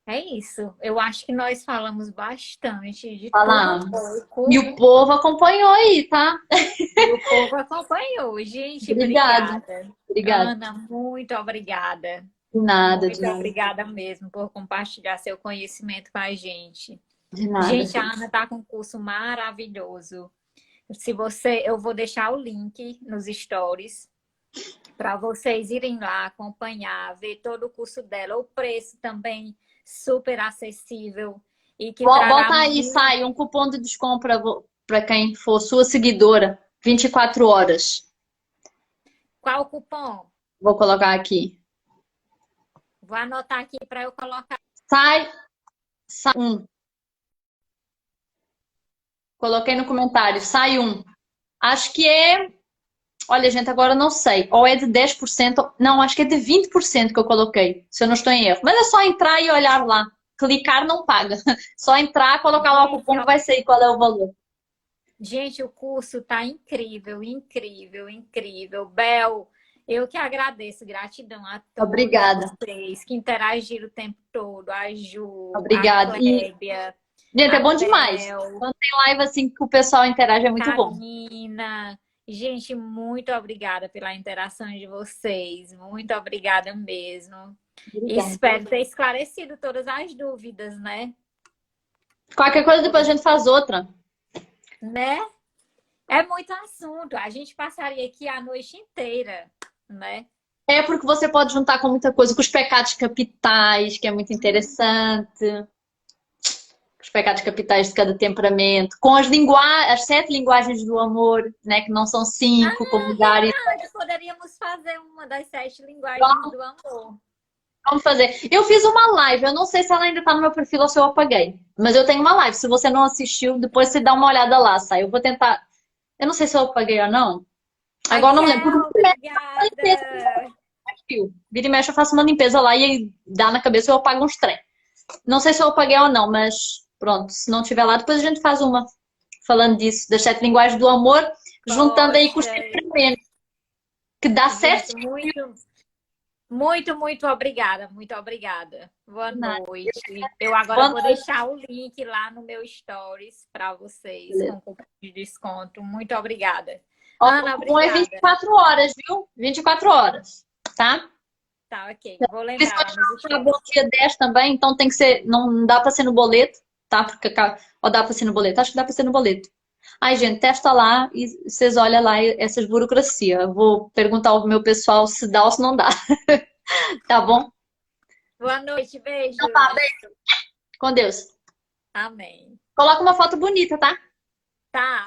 É isso. Eu acho que nós falamos bastante de Falamos. tudo um pouco. E o povo acompanhou aí, tá? E o povo acompanhou. Gente, Obrigada. obrigada. Obrigada. Ana, muito obrigada. De nada, de Muito nada. obrigada mesmo por compartilhar seu conhecimento com a gente. De nada. Gente, a Ana está com um curso maravilhoso. Eu vou deixar o link nos stories para vocês irem lá acompanhar, ver todo o curso dela. O preço também super acessível e que Bota aí, sai um cupom de desconto para quem for sua seguidora. 24 horas. Qual o cupom? Vou colocar aqui. Vou anotar aqui para eu colocar. Sai um. Coloquei no comentário. Sai um. Acho que é. Olha, gente, agora não sei. Ou é de 10%. Não, acho que é de 20% que eu coloquei. Se eu não estou em erro. Mas é só entrar e olhar lá. Clicar não paga. Só entrar, colocar lá o cupom que vai sair qual é o valor. Gente, o curso tá incrível, incrível, incrível. Bel, eu que agradeço, gratidão a todos Obrigada. vocês que interagiram o tempo todo, a Ju, Obrigada. a Clébia. Gente, é a bom demais. Bel, Quando tem live assim que o pessoal interage, é muito bom. Karina. Gente, muito obrigada pela interação de vocês. Muito obrigada mesmo. Obrigada. Espero ter esclarecido todas as dúvidas, né? Qualquer coisa, depois a gente faz outra. Né? É muito assunto. A gente passaria aqui a noite inteira, né? É porque você pode juntar com muita coisa, com os pecados capitais, que é muito interessante. Os pecados capitais de cada temperamento. Com as 7 linguagens do amor, né? Que não são 5, como Gary. Verdade, poderíamos fazer uma das 7 linguagens do amor. Vamos fazer. Eu fiz uma live, eu não sei se ela ainda tá no meu perfil ou se eu apaguei. Mas eu tenho uma live. Se você não assistiu, depois você dá uma olhada lá, sai. Eu vou tentar. Eu não sei se eu apaguei ou não. Agora não me lembro. Raquel, obrigada. Vira e mexe, eu faço uma limpeza lá e dá na cabeça eu apago uns trem. Não sei se eu apaguei ou não, mas pronto. Se não tiver lá, depois a gente faz uma. Falando disso, das 7 linguagens do amor, juntando aí com os Poxa, temperamentos. Que dá certo. gente, muito obrigada. Muito obrigada. Boa noite. Eu agora vou deixar o link lá no meu stories para vocês, com cupom de desconto. Muito obrigada. Ana, Bom, é obrigada. 24 horas, viu? 24 horas, tá? Tá, ok. Vou lembrar lá nos Tá bom, dia 10 também, então tem que ser, não dá pra ser no boleto, tá? Porque, ou dá pra ser no boleto? Acho que dá pra ser no boleto. Ai, gente, testa lá e vocês olham lá essas burocracias. Eu vou perguntar ao meu pessoal se dá ou se não dá. Tá bom? Boa noite, beijo. Então tá, beijo. Com Deus. Amém. Coloca uma foto bonita, tá? Tá.